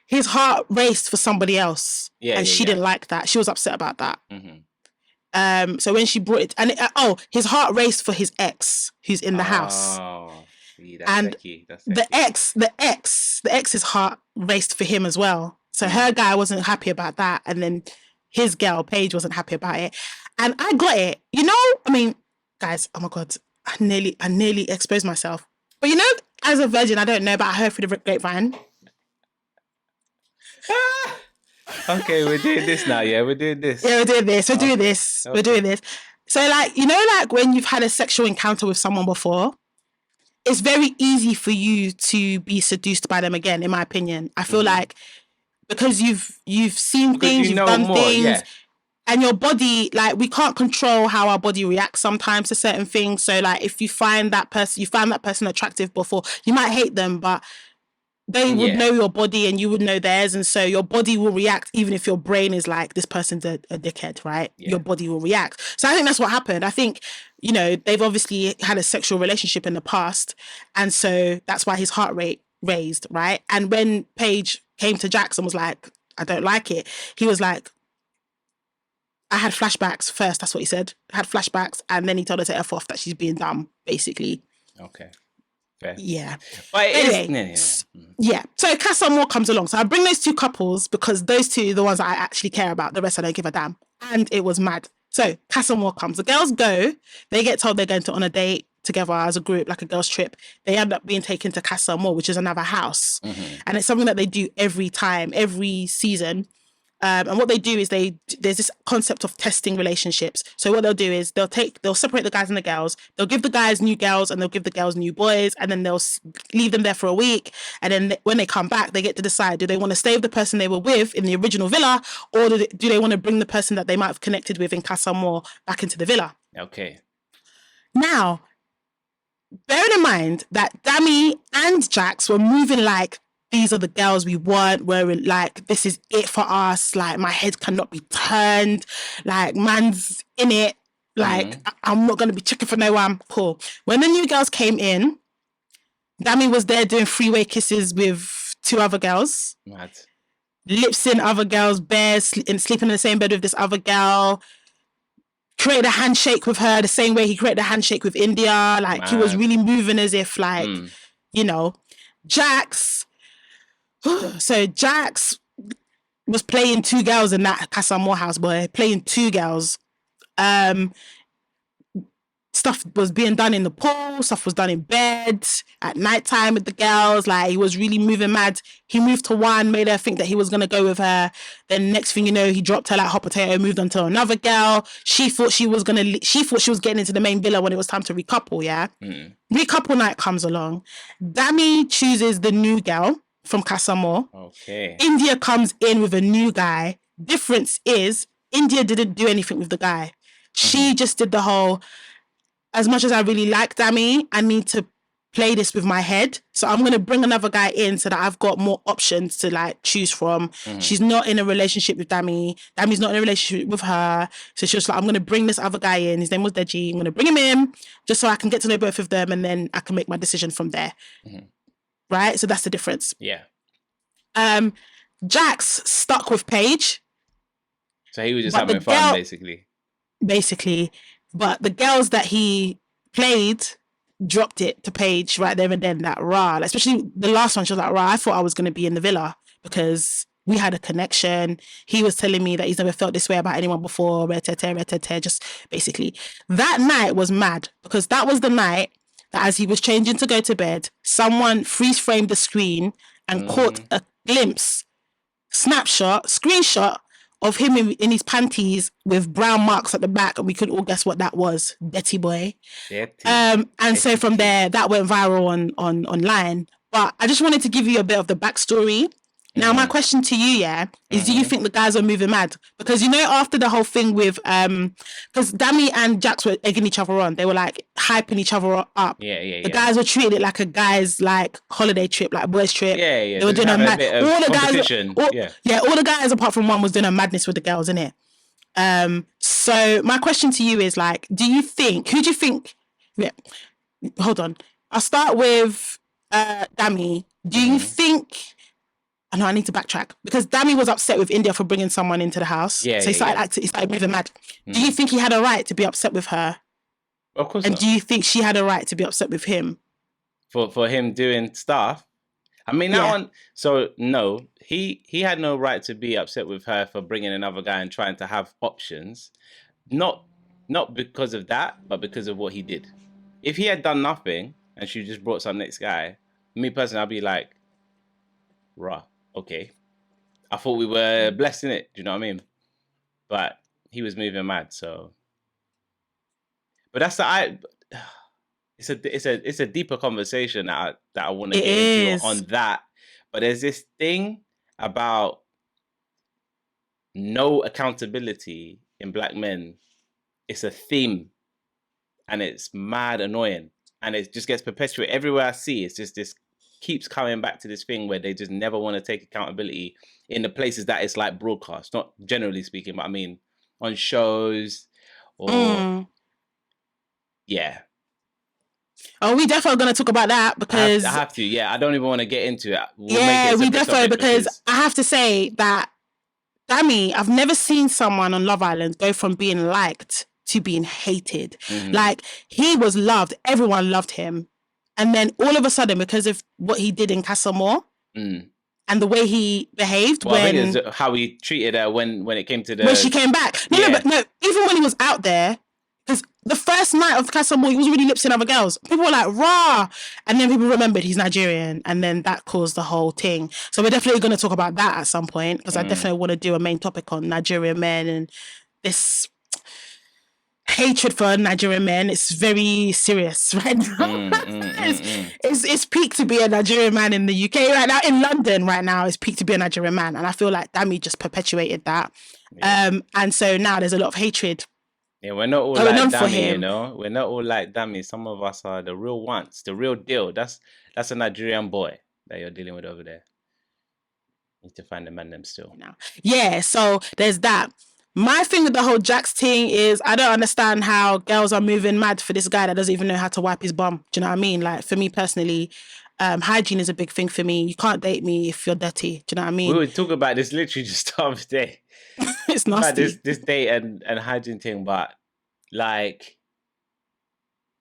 his heart raced for somebody else, and she didn't like that. She was upset about that. So when she brought it, and his heart raced for his ex who's in the house. And the ex's heart raced for him as well. So her guy wasn't happy about that, and then his girl Paige wasn't happy about it. And I got it. You know, I mean, guys, oh my God, I nearly exposed myself. But you know, as a virgin, I don't know, but I heard through the grapevine. Okay, we're doing this now. Yeah, we're doing this. Yeah, we're doing this. We're doing this. Okay. We're doing this. So, like, you know, like when you've had a sexual encounter with someone before, it's very easy for you to be seduced by them again, in my opinion. I feel like because you've seen things, you've done things, and your body, like, we can't control how our body reacts sometimes to certain things. So, like, if you found that person attractive before, you might hate them, but they would know your body and you would know theirs. And so your body will react even if your brain is like, this person's a dickhead, right? Yeah. Your body will react. So I think that's what happened. I think, you know, they've obviously had a sexual relationship in the past. And so that's why his heart rate raised, right? And when Paige came to Jackson was like, I don't like it. He was like, I had flashbacks first. That's what he said. I had flashbacks. And then he told her to F off, that she's being dumb, basically. Okay. Fair. Yeah. But anyway, so Casa Amor comes along. So I bring those two couples because those two are the ones that I actually care about. The rest I don't give a damn. And it was mad. So Casa Amor comes. The girls go. They get told they're going on a date together as a group, like a girls' trip. They end up being taken to Casa Amor, which is another house. And it's something that they do every time, every season. And what they do is there's this concept of testing relationships. So what they'll do is they'll separate the guys and the girls. They'll give the guys new girls and they'll give the girls new boys, and then they'll leave them there for a week. And then when they come back, they get to decide, do they want to stay with the person they were with in the original villa, or do they want to bring the person that they might have connected with in Casa Amor back into the villa? Okay. Now, bearing in mind that Dami and Jax were moving like, these are the girls we want, wearing like, this is it for us, like my head cannot be turned, like man's in it, like I'm not going to be checking for no one. Cool. When the new girls came in, Dami was there doing freeway kisses with two other girls. Mad. Lips in other girls' beds, sleeping in the same bed with this other girl. Created a handshake with her the same way he created a handshake with India. Like, he was really moving as if, like, you know, Jax. So Jax was playing two girls in that Casa Amor house, boy. Playing two girls. stuff was being done in the pool, stuff was done in bed, at nighttime with the girls. Like, he was really moving mad. He moved to one, made her think that he was going to go with her. Then next thing you know, he dropped her like hot potato, moved on to another girl. She thought she was getting into the main villa when it was time to recouple, yeah? Recouple night comes along. Dami chooses the new girl from Casamore. Okay. India comes in with a new guy. Difference is, India didn't do anything with the guy. She just did the whole, as much as I really like Dami, I need to play this with my head. So I'm going to bring another guy in so that I've got more options to like choose from. She's not in a relationship with Dami. Dami's not in a relationship with her. So she's just like, I'm going to bring this other guy in. His name was Deji. I'm going to bring him in just so I can get to know both of them and then I can make my decision from there. Right? So that's the difference. Yeah. Jax stuck with Paige. So he was just having fun, basically. But the girls that he played dropped it to Paige right there and then. That rah, especially the last one, she was like, rah, I thought I was going to be in the villa because we had a connection. He was telling me that he's never felt this way about anyone before. Just basically. That night was mad because that was the night that as he was changing to go to bed, someone freeze framed the screen and caught a glimpse, screenshot of him in his panties with brown marks at the back, and we could all guess what that was. Dirty boy. And so from there, that went viral on online. But I just wanted to give you a bit of the backstory. Now, my question to you, is do you think the guys are moving mad? Because, after the whole thing with, because Dami and Jax were egging each other on. They were like hyping each other up. The guys were treating it like a guy's like holiday trip, like boys trip. They were doing a mad. All the guys apart from one was doing a madness with the girls, innit? So my question to you is like, who do you think? Yeah, hold on. I'll start with Dami. Do you think? I know I need to backtrack because Dami was upset with India for bringing someone into the house. So he started moving mad. Do you think he had a right to be upset with her? Of course And not. do you think she had a right to be upset with him? For him doing stuff? I mean, that one... So, no, he had no right to be upset with her for bringing another guy and trying to have options. Not because of that, but because of what he did. If he had done nothing and she just brought some next guy, me personally, I'd be like, rah. Okay, I thought we were blessed in it. Do you know what I mean? But he was moving mad. So, but it's a deeper conversation that I want to get into on that. But there's this thing about no accountability in black men. It's a theme, and it's mad annoying, and it just gets perpetuated everywhere I see. It's just this. Keeps coming back to this thing where they just never want to take accountability in the places that it's like broadcast, not generally speaking, but I mean on shows or Oh, we definitely going to talk about that because I have to. Yeah, I don't even want to get into it. We definitely because I have to say that Dami, I've never seen someone on Love Island go from being liked to being hated. Like, he was loved, everyone loved him. And then all of a sudden, because of what he did in Casamore and the way he behaved I think it's how he treated her when it came to when she came back. No, even when he was out there, because the first night of Casamore, he was really lip-syncing other girls. People were like, rah! And then people remembered he's Nigerian. And then that caused the whole thing. So we're definitely going to talk about that at some point, because I definitely want to do a main topic on Nigerian men and this hatred for Nigerian men. It's very serious right now. It's peak to be a Nigerian man in the UK right now. In London right now, it's peak to be a Nigerian man, and I feel like Dami just perpetuated that. And so now there's a lot of hatred. Yeah, we're not all like Dami, We're not all like Dami. Some of us are the real ones, the real deal. That's a Nigerian boy that you're dealing with over there. You need to find them and them still. Yeah, so there's that. My thing with the whole Jax thing is I don't understand how girls are moving mad for this guy that doesn't even know how to wipe his bum. Do you know what I mean? Like, for me personally, hygiene is a big thing for me. You can't date me if you're dirty. Do you know what I mean? We were talking about this literally just the other day. It's nasty. This date and hygiene thing, but like,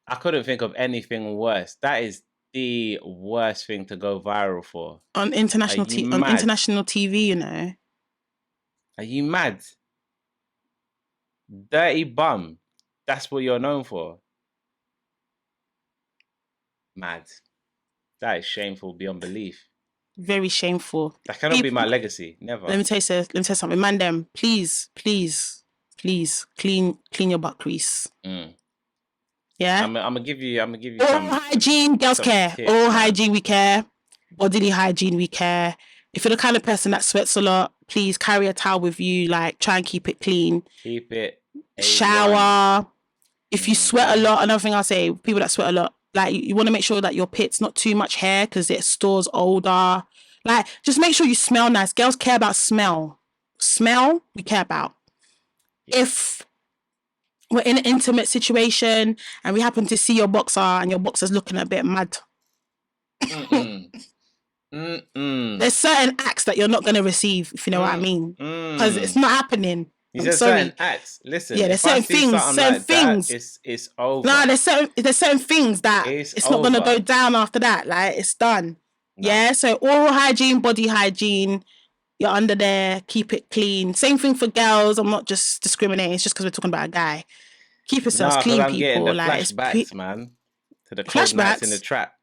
I couldn't think of anything worse. That is the worst thing to go viral for. On international TV, Are you mad? Dirty bum. That's what you're known for. Mad. That is shameful beyond belief. Very shameful. That cannot be my legacy. Never. Let me tell you something. Man, them, please, clean your butt crease. Yeah. I'm gonna give you Oral some hygiene, girls care. tips, Oral man. hygiene, we care. Bodily hygiene, we care. If you're the kind of person that sweats a lot, please carry a towel with you. Like, try and keep it clean. Keep it. A1. Shower. If you sweat a lot, another thing I'll say, people that sweat a lot, like, you want to make sure that your pit's not too much hair because it stores odor. Like, just make sure you smell nice. Girls care about smell. Smell, we care about. Yeah. If we're in an intimate situation and we happen to see your boxer and your boxer's looking a bit mad, there's certain acts that you're not going to receive, if you know what I mean. Because it's not happening. You I'm said sorry. certain acts. Listen, Yeah, there's certain things. It's over. No, there's certain things that it's not going to go down after that. Like, it's done. No. Yeah, so oral hygiene, body hygiene, you're under there, keep it clean. Same thing for girls. I'm not just discriminating. It's just because we're talking about a guy. Keep yourselves clean, I'm people. Getting the like, flashbacks, man. To the cold nights in the trap.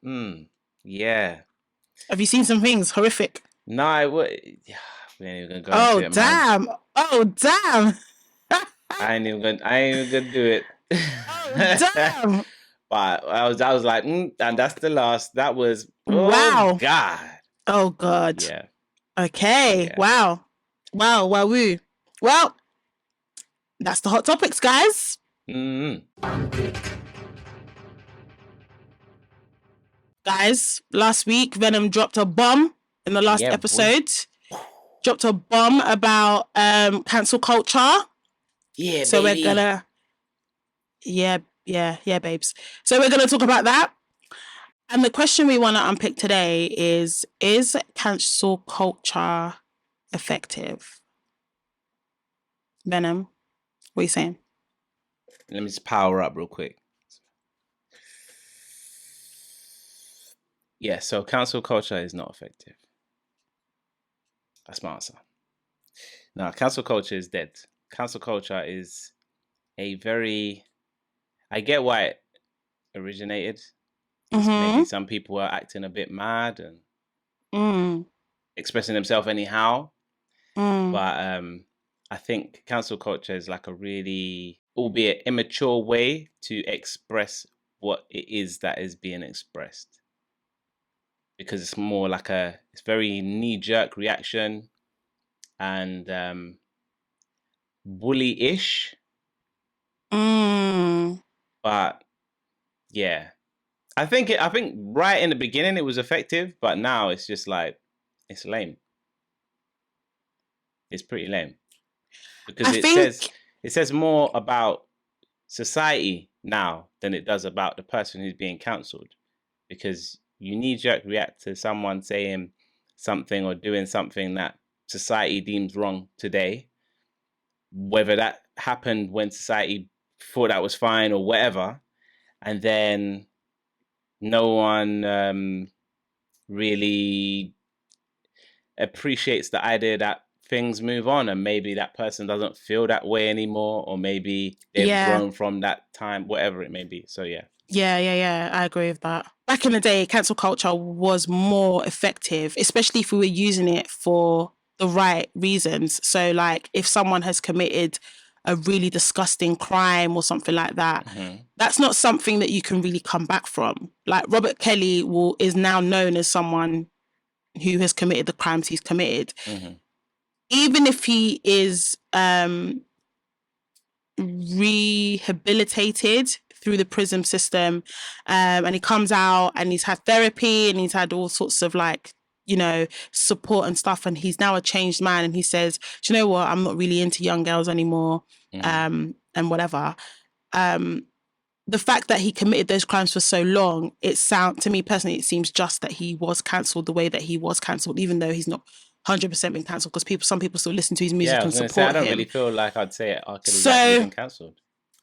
Yeah. Have you seen some things horrific? No, we ain't even gonna go into it, damn. man. Oh damn! I ain't even gonna do it. Oh damn! But I was like, and that's the last. That was wow. God. Oh God. Yeah. Okay. Yeah. Wow. Woo. Well, that's the hot topics, guys. Guys, last week Venom dropped a bomb in the last episode. Boy. Dropped a bomb about cancel culture. Yeah, so baby. We're gonna babes. So we're gonna talk about that. And the question we want to unpick today is cancel culture effective? Venom, what are you saying? Let me just power up real quick. Yeah, so cancel culture is not effective. That's my answer. No, cancel culture is dead. Cancel culture is I get why it originated. Maybe some people are acting a bit mad and expressing themselves anyhow. But I think cancel culture is like a really, albeit immature way to express what it is that is being expressed. Because it's more like it's very knee-jerk reaction and bully-ish. But yeah, I think right in the beginning it was effective, but now it's just like, it's lame. It's pretty lame because it says more about society now than it does about the person who's being cancelled, because you knee-jerk react to someone saying something or doing something that society deems wrong today, whether that happened when society thought that was fine or whatever, and then no one really appreciates the idea that things move on and maybe that person doesn't feel that way anymore, or maybe they've grown from that time, whatever it may be. So yeah, I agree with that. Back in the day, cancel culture was more effective, especially if we were using it for the right reasons. So like if someone has committed a really disgusting crime or something like that, that's not something that you can really come back from. Like Robert Kelly is now known as someone who has committed the crimes he's committed. Even if he is rehabilitated through the prison system, and he comes out and he's had therapy and he's had all sorts of like, support and stuff, and he's now a changed man, and he says, do you know what, I'm not really into young girls anymore, and whatever. The fact that he committed those crimes for so long, to me personally, it seems just that he was cancelled the way that he was cancelled, even though he's not 100% been cancelled, because some people still listen to his music and support him. I don't really feel like I'd say R. Kelly's been cancelled.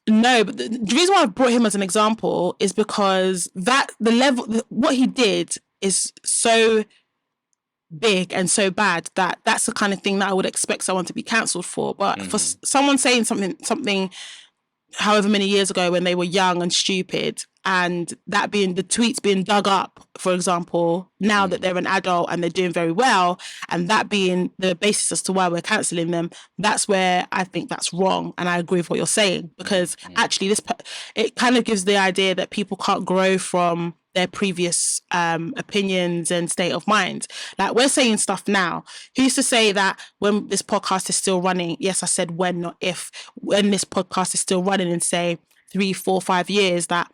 No, but the reason why I brought him as an example is because what he did is so big and so bad that that's the kind of thing that I would expect someone to be cancelled for. But for someone saying something however many years ago when they were young and stupid, and that being the tweets being dug up, for example, now that they're an adult and they're doing very well, and that being the basis as to why we're cancelling them, that's where I think that's wrong. And I agree with what you're saying, because actually it kind of gives the idea that people can't grow from their previous opinions and state of mind. Like, we're saying stuff now. Who used to say that when this podcast is still running? Yes, I said when, not if. When this podcast is still running in, say, 3, 4, 5 years, that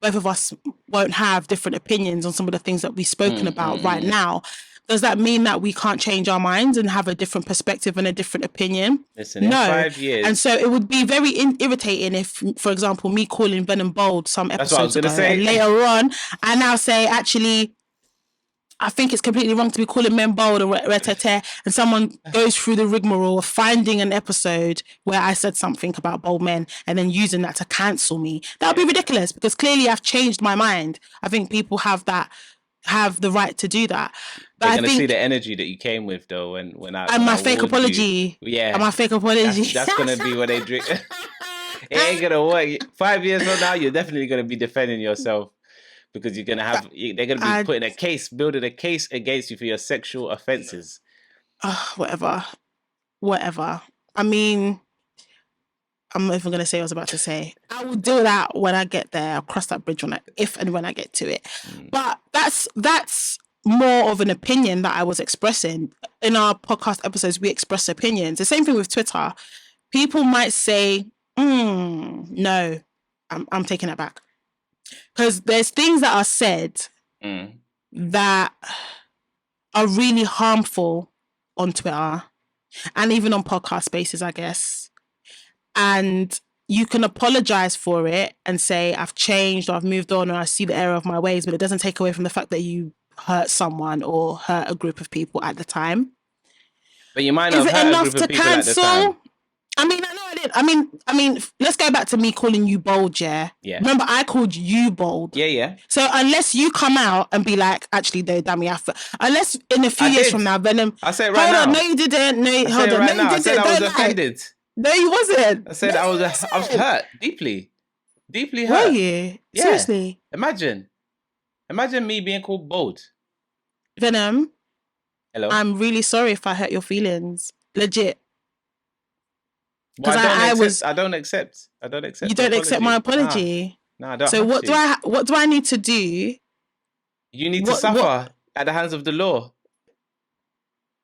both of us won't have different opinions on some of the things that we've spoken about right now. Does that mean that we can't change our minds and have a different perspective and a different opinion? Listen, no. In 5 years. And so it would be very irritating if, for example, me calling Venom bold some episodes ago, and later on, I now say, actually, I think it's completely wrong to be calling men bold and and someone goes through the rigmarole of finding an episode where I said something about bold men and then using that to cancel me. That would be ridiculous, because clearly I've changed my mind. I think people have the right to do that. But they're going to see the energy that you came with, though, when I... And my fake apology. Yeah. And my fake apology. That's going to be what they drink. It ain't going to work. 5 years from now, you're definitely going to be defending yourself. Because you're gonna have, they're gonna be building a case against you for your sexual offences. Whatever. I mean, I'm not even gonna say what I was about to say. I will do that when I get there. I'll cross that bridge if and when I get to it. But that's more of an opinion that I was expressing. In our podcast episodes, we express opinions. The same thing with Twitter. People might say, no, I'm taking it back. Because there's things that are said that are really harmful on Twitter and even on podcast spaces, I guess. And you can apologize for it and say, I've changed, or I've moved on, or I see the error of my ways, but it doesn't take away from the fact that you hurt someone or hurt a group of people at the time. But you might not have hurt a group of people at the time. I mean, I know I did. I mean, let's go back to me calling you bold, yeah? Remember, I called you bold. Yeah. So unless you come out and be like, actually, though, Dammy, unless in a few years from now, Venom... I said it right now. Hold on, no, you didn't. No, hold on. Right now. I said I was offended. No, you wasn't. I said I was hurt, deeply hurt. Were you? Yeah. Seriously? Imagine me being called bold. Venom. Hello? I'm really sorry if I hurt your feelings. Legit. Well, I don't accept. You don't accept my apology. No, I don't. So what do I need to do? You need to suffer at the hands of the law.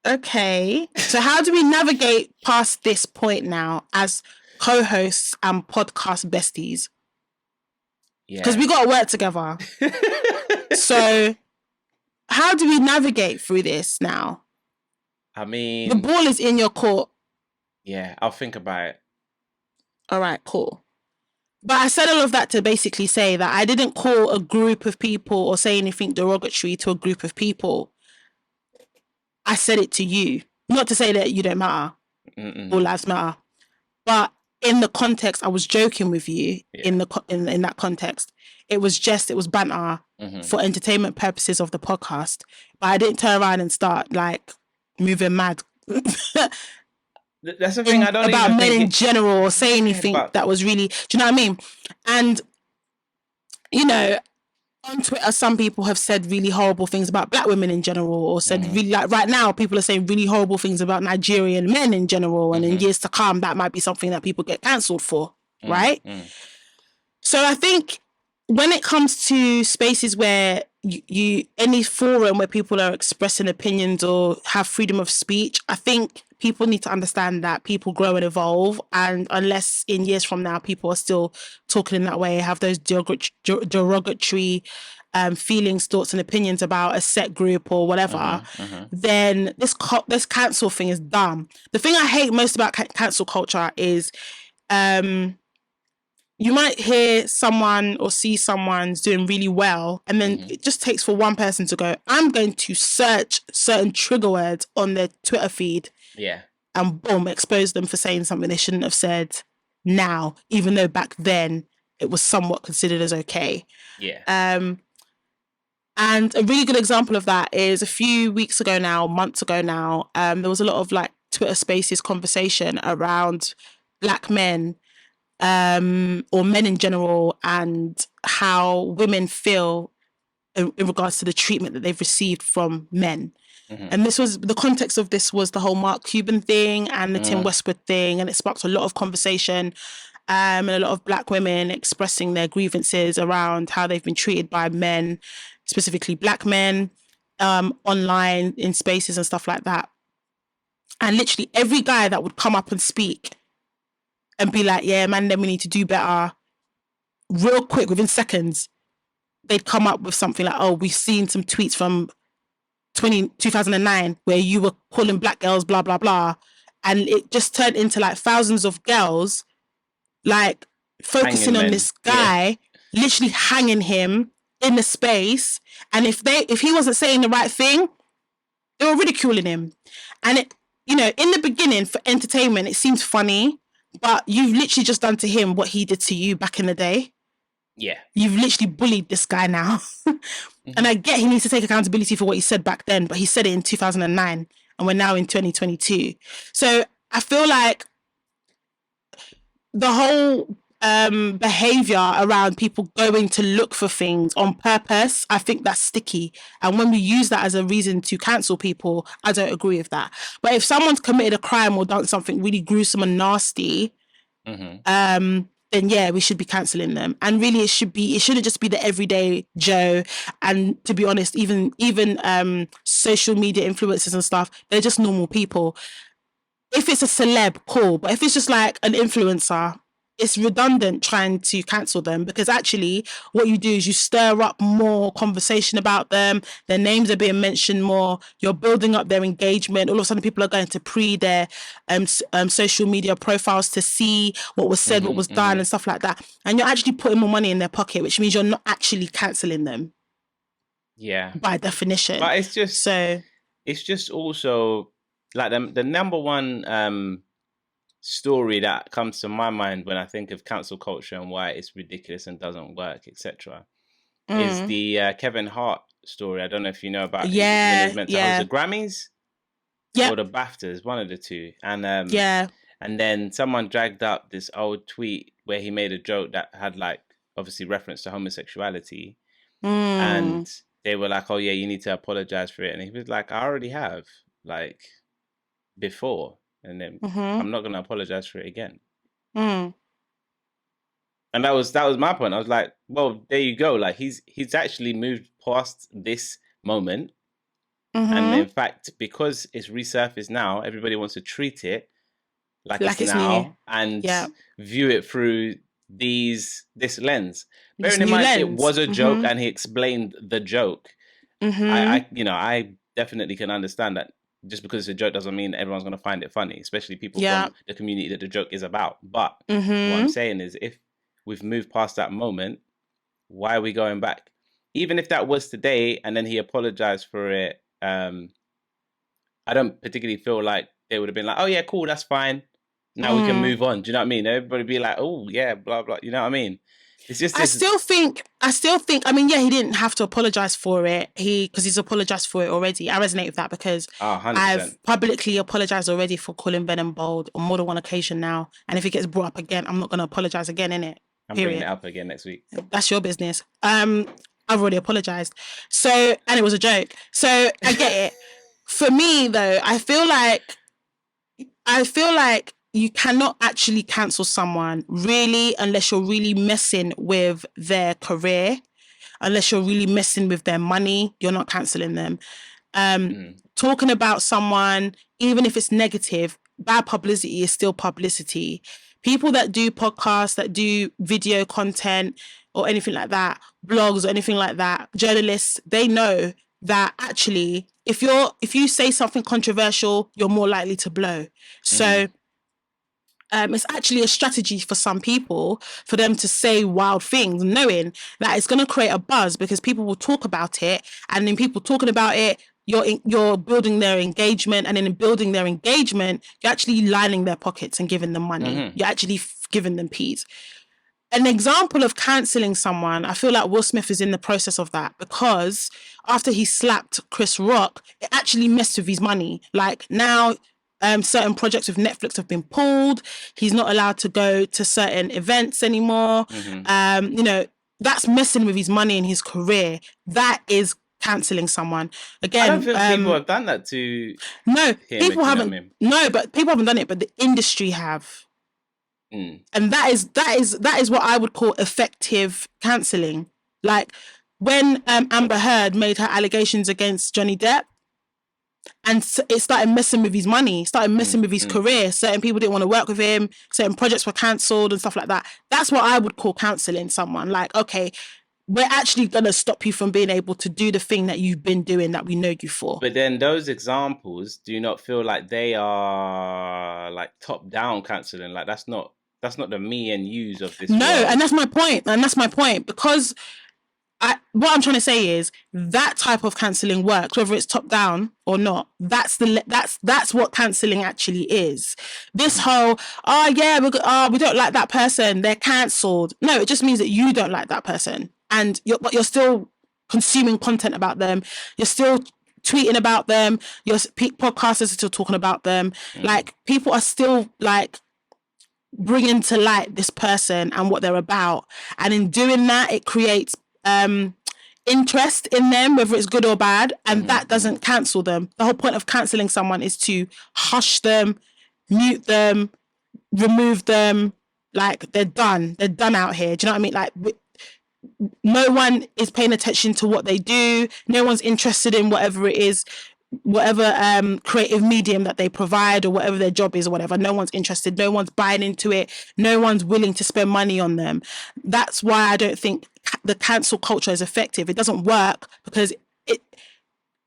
Okay. So how do we navigate past this point now as co-hosts and podcast besties? Yeah. Because we got to work together. So how do we navigate through this now? I mean, the ball is in your court. Yeah, I'll think about it. All right, cool. But I said all of that to basically say that I didn't call a group of people or say anything derogatory to a group of people. I said it to you. Not to say that you don't matter. All lives matter. But in the context, I was joking with you in that context. It was banter for entertainment purposes of the podcast. But I didn't turn around and start like moving mad. That's the thing. I don't about even men think in general or say anything that was really. Do you know what I mean? And you know, on Twitter, some people have said really horrible things about black women in general, or said really, like right now, people are saying really horrible things about Nigerian men in general, and in years to come, that might be something that people get cancelled for, right? So I think when it comes to spaces where you any forum where people are expressing opinions or have freedom of speech, I think people need to understand that people grow and evolve, and unless in years from now people are still talking in that way, have those derogatory feelings, thoughts and opinions about a set group or whatever, then this cancel thing is dumb. The thing I hate most about cancel culture is you might hear someone or see someone's doing really well, and then it just takes for one person to go, I'm going to search certain trigger words on their Twitter feed. Yeah. And boom, expose them for saying something they shouldn't have said now, even though back then it was somewhat considered as okay. Yeah. And a really good example of that is a few weeks ago now, months ago now, there was a lot of like Twitter Spaces conversation around black men or men in general, and how women feel in regards to the treatment that they've received from men. And this was the context of this was the whole Mark Cuban thing and the Tim Westwood thing, and it sparked a lot of conversation, and a lot of black women expressing their grievances around how they've been treated by men, specifically black men, online in spaces and stuff like that. And literally every guy that would come up and speak and be like, yeah, man, then we need to do better, real quick, within seconds, they'd come up with something like, oh, we've seen some tweets from 2009 where you were calling black girls blah blah blah, and it just turned into like thousands of girls like focusing on this guy, literally hanging him in the space, and if he wasn't saying the right thing, they were ridiculing him. And it, you know, in the beginning for entertainment it seems funny, but you've literally just done to him what he did to you back in the day. Yeah. You've literally bullied this guy now. And I get he needs to take accountability for what he said back then, but he said it in 2009 and we're now in 2022. So I feel like the whole behavior around people going to look for things on purpose, I think that's sticky. And when we use that as a reason to cancel people, I don't agree with that. But if someone's committed a crime or done something really gruesome and nasty, then yeah, we should be cancelling them. And really it shouldn't just be the everyday Joe. And to be honest, even social media influencers and stuff, they're just normal people. If it's a celeb, cool. But if it's just like an influencer, it's redundant trying to cancel them, because actually what you do is you stir up more conversation about them. Their names are being mentioned more. You're building up their engagement. All of a sudden people are going to their social media profiles to see what was said, what was done and stuff like that. And you're actually putting more money in their pocket, which means you're not actually cancelling them. Yeah. By definition. But it's just also like the number one story that comes to my mind when I think of cancel culture and why it's ridiculous and doesn't work, etc., is the Kevin Hart story. I don't know if you know about it. When he was meant to host the Grammys or the BAFTAs, one of the two. And and then someone dragged up this old tweet where he made a joke that had like obviously reference to homosexuality, and they were like, "Oh yeah, you need to apologize for it," and he was like, "I already have, like, before." And then I'm not going to apologize for it again. And that was my point. I was like, well, there you go. Like he's actually moved past this moment. And in fact, because it's resurfaced now, everybody wants to treat it like it's now new. And view it through this lens. Bearing in mind, it was a joke and he explained the joke. I definitely can understand that. Just because it's a joke doesn't mean everyone's going to find it funny, especially people from the community that the joke is about. But what I'm saying is, if we've moved past that moment, why are we going back? Even if that was today and then he apologized for it, I don't particularly feel like they would have been like, oh yeah, cool, that's fine. Now we can move on. Do you know what I mean? Everybody be like, oh yeah, blah, blah. You know what I mean? It's just I still think, I mean, yeah, he didn't have to apologise for it. Because he's apologised for it already. I resonate with that because I've publicly apologised already for calling Venom bold on more than one occasion now. And if it gets brought up again, I'm not going to apologise again, innit? I'm bringing it up again next week. That's your business. I've already apologised. So, and it was a joke. So I get it. For me though, I feel like you cannot actually cancel someone really unless you're really messing with their career, unless you're really messing with their money. You're not cancelling them. Talking about someone, even if it's negative, bad publicity is still publicity. People that do podcasts, that do video content or anything like that, blogs or anything like that, journalists, they know that actually if you say something controversial, you're more likely to blow. So it's actually a strategy for some people for them to say wild things, knowing that it's going to create a buzz because people will talk about it, and then people talking about it, you're building their engagement, and in building their engagement, you're actually lining their pockets and giving them money. You're actually giving them peas. An example of cancelling someone, I feel like Will Smith is in the process of that, because after he slapped Chris Rock, it actually messed with his money. Like now, Certain projects with Netflix have been pulled. He's not allowed to go to certain events anymore. You know, that's messing with his money and his career. That is cancelling someone. Again, I don't think people have done that to no, him, people haven't. No, but people haven't done it, but the industry have. And that is what I would call effective cancelling. Like when Amber Heard made her allegations against Johnny Depp, and it started messing with his money, started messing with his career. Certain people didn't want to work with him. Certain projects were cancelled and stuff like that. That's what I would call cancelling someone. Like, okay, we're actually going to stop you from being able to do the thing that you've been doing that we know you for. But then those examples, do you not feel like they are like top-down cancelling? Like that's not the me and yous of this world. And that's my point. Because what I'm trying to say is that type of cancelling works, whether it's top down or not. That's what cancelling actually is. This whole we don't like that person, they're cancelled. No, it just means that you don't like that person, and you're still consuming content about them. You're still tweeting about them. Your podcasters are still talking about them. Like people are still like bringing to light this person and what they're about, and in doing that, it creates interest in them, whether it's good or bad, and that doesn't cancel them. The whole point of cancelling someone is to hush them, mute them, remove them. Like they're done out here. Do you know what I mean? Like no one is paying attention to what they do. No one's interested in whatever it is, whatever creative medium that they provide, or whatever their job is or whatever. No one's interested. No one's buying into it. No one's willing to spend money on them. That's why I don't think the cancel culture is effective. It doesn't work because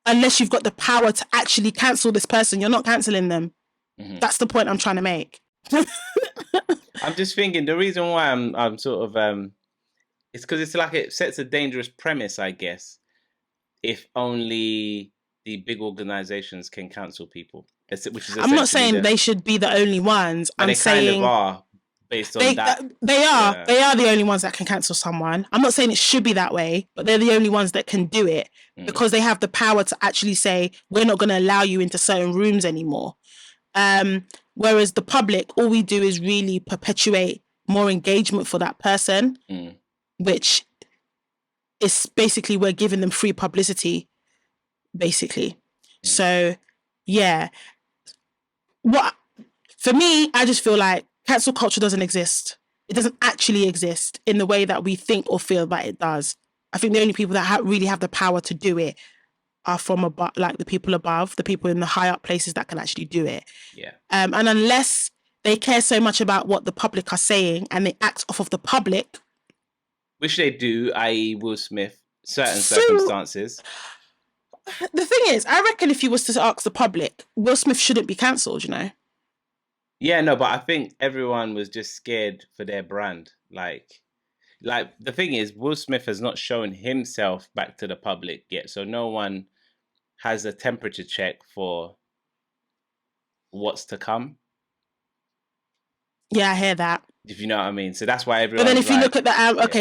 unless you've got the power to actually cancel this person, you're not cancelling them. That's the point I'm trying to make. I'm just thinking the reason why I'm sort of it's because it's like it sets a dangerous premise, I guess. If only the big organizations can cancel people, which is I'm not saying they should be the only ones. But I'm saying kind of are based on that. They are. Yeah. They are the only ones that can cancel someone. I'm not saying it should be that way, but they're the only ones that can do it because they have the power to actually say, we're not going to allow you into certain rooms anymore. Whereas the public, all we do is really perpetuate more engagement for that person, which is basically we're giving them free publicity, basically. So, yeah. For me, I just feel like cancel culture doesn't exist. It doesn't actually exist in the way that we think or feel that it does. I think the only people that really have the power to do it are from above, like the people above, the people in the high up places that can actually do it. Yeah. And unless they care so much about what the public are saying and they act off of the public, which they do, i.e. Will Smith, certain circumstances. The thing is, I reckon if you was to ask the public, Will Smith shouldn't be cancelled, you know? Yeah, no, but I think everyone was just scared for their brand. Like the thing is, Will Smith has not shown himself back to the public yet, so no one has a temperature check for what's to come. Yeah, I hear that. If you know what I mean. So that's why everyone. But then if you look at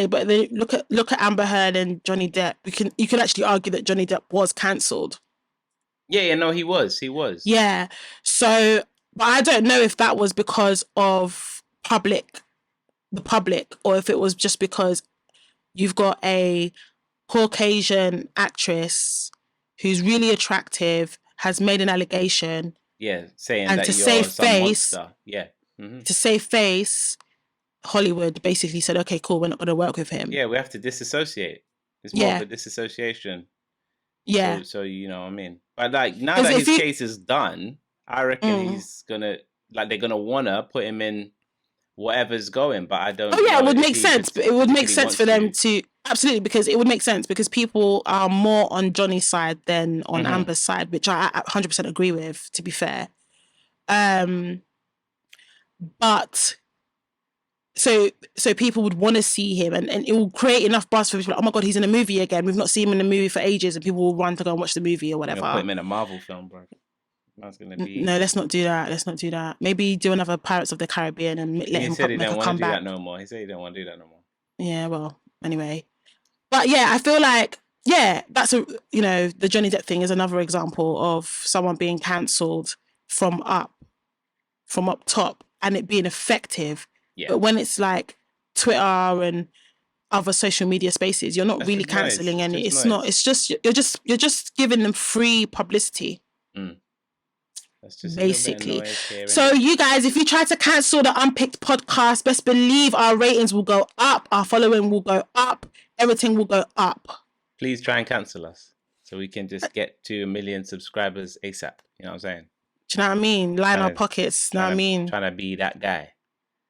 but then look at Amber Heard and Johnny Depp, you can actually argue that Johnny Depp was cancelled. Yeah, no, he was. Yeah. So, but I don't know if that was because of the public, or if it was just because you've got a Caucasian actress who's really attractive, has made an allegation. Yeah, saying and that to you're save some face, monster. Yeah. To save face, Hollywood basically said, okay, cool, we're not going to work with him. Yeah, we have to disassociate. It's more of a disassociation. Yeah. So you know what I mean? But like now that his case is done, I reckon he's gonna they're gonna wanna put him in whatever's going, but I don't. Oh yeah, it would make sense. But it would make sense for them to absolutely, because it would make sense because people are more on Johnny's side than on Amber's side, which I 100% agree with. To be fair, but so people would want to see him, and it will create enough buzz for people. Like, oh my god, he's in a movie again. We've not seen him in a movie for ages, and people will run to go and watch the movie or whatever. Put him in a Marvel film, bro. That's gonna be... No, let's not do that. Maybe do another Pirates of the Caribbean and let him make a comeback. He said he didn't want to do that no more. Yeah, well, anyway. But yeah, I feel like, that's the Johnny Depp thing is another example of someone being cancelled from up. from up top and it being effective. Yeah. But when it's like Twitter and other social media spaces, you're not That's really just noise. cancelling any. Just It's noise. not. It's just you're just giving them free publicity. That's just Basically. a little bit of noise here, So innit? you guys, if you try to cancel the Unpicked podcast, best believe our ratings will go up, our following will go up, everything will go up. Please try and cancel us so we can just get to 1 million subscribers ASAP. You know what I'm saying? Do you know what I mean? Line our Tryna- pockets. Know what I mean? Trying to be that guy.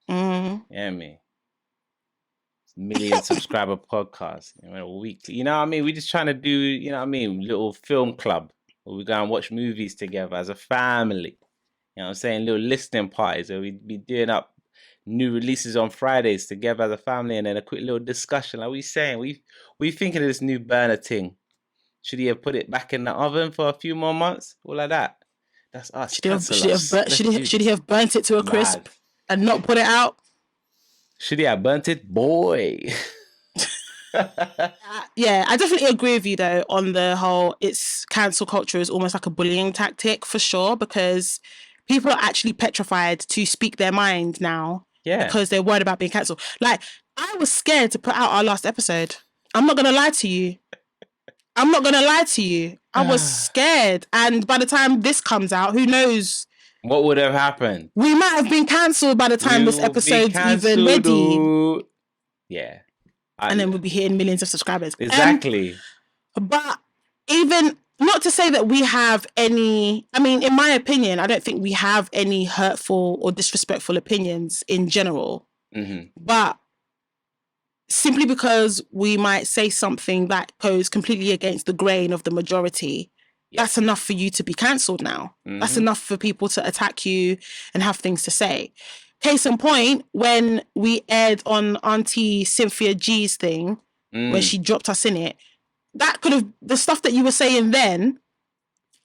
Mm. Yeah, me. Million subscriber podcast. You know, weekly. You know what I mean? We're just trying to do, you know what I mean, little film club where we go and watch movies together as a family. You know what I'm saying? Little listening parties where we'd be doing up new releases on Fridays together as a family, and then a quick little discussion. Like we saying, we thinking of this new burner thing. Should he have put it back in the oven for a few more months? All like that. That's us. Should he have burnt it to a crisp and not put it out? Should he have burnt it? Boy. Yeah, I definitely agree with you though on the whole it's cancel culture is almost like a bullying tactic for sure, because people are actually petrified to speak their mind now. Yeah. Because they're worried about being cancelled. Like, I was scared to put out our last episode. I'm not going to lie to you. I was scared. And by the time this comes out, who knows? What would have happened? We might have been cancelled by the time this episode's even ready. Yeah. And then we'll be hitting millions of subscribers. Exactly. But even, not to say that we have any, I mean, in my opinion, I don't think we have any hurtful or disrespectful opinions in general. Mm-hmm. But simply because we might say something that goes completely against the grain of the majority, that's enough for you to be cancelled now. Mm-hmm. That's enough for people to attack you and have things to say. Case in point, when we aired on Auntie Cynthia G's thing, where she dropped us in it, that could have, the stuff that you were saying then,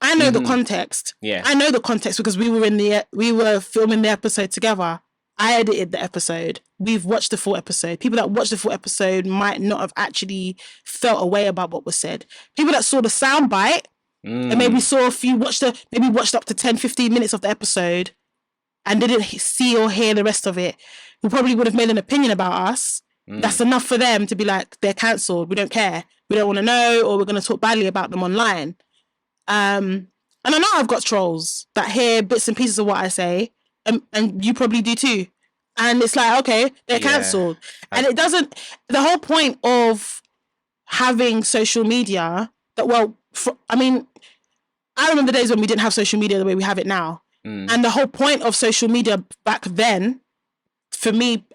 I know the context. Yeah. I know the context because we were filming the episode together. I edited the episode. We've watched the full episode. People that watched the full episode might not have actually felt a way about what was said. People that saw the soundbite and maybe saw maybe watched up to 10, 15 minutes of the episode and didn't see or hear the rest of it, who probably would have made an opinion about us. That's enough for them to be like, they're cancelled. We don't care. We don't want to know, or we're going to talk badly about them online. And I know I've got trolls that hear bits and pieces of what I say, and you probably do too. And it's like, okay, they're cancelled. And it doesn't, the whole point of having social media, I remember the days when we didn't have social media the way we have it now. And the whole point of social media back then, for me,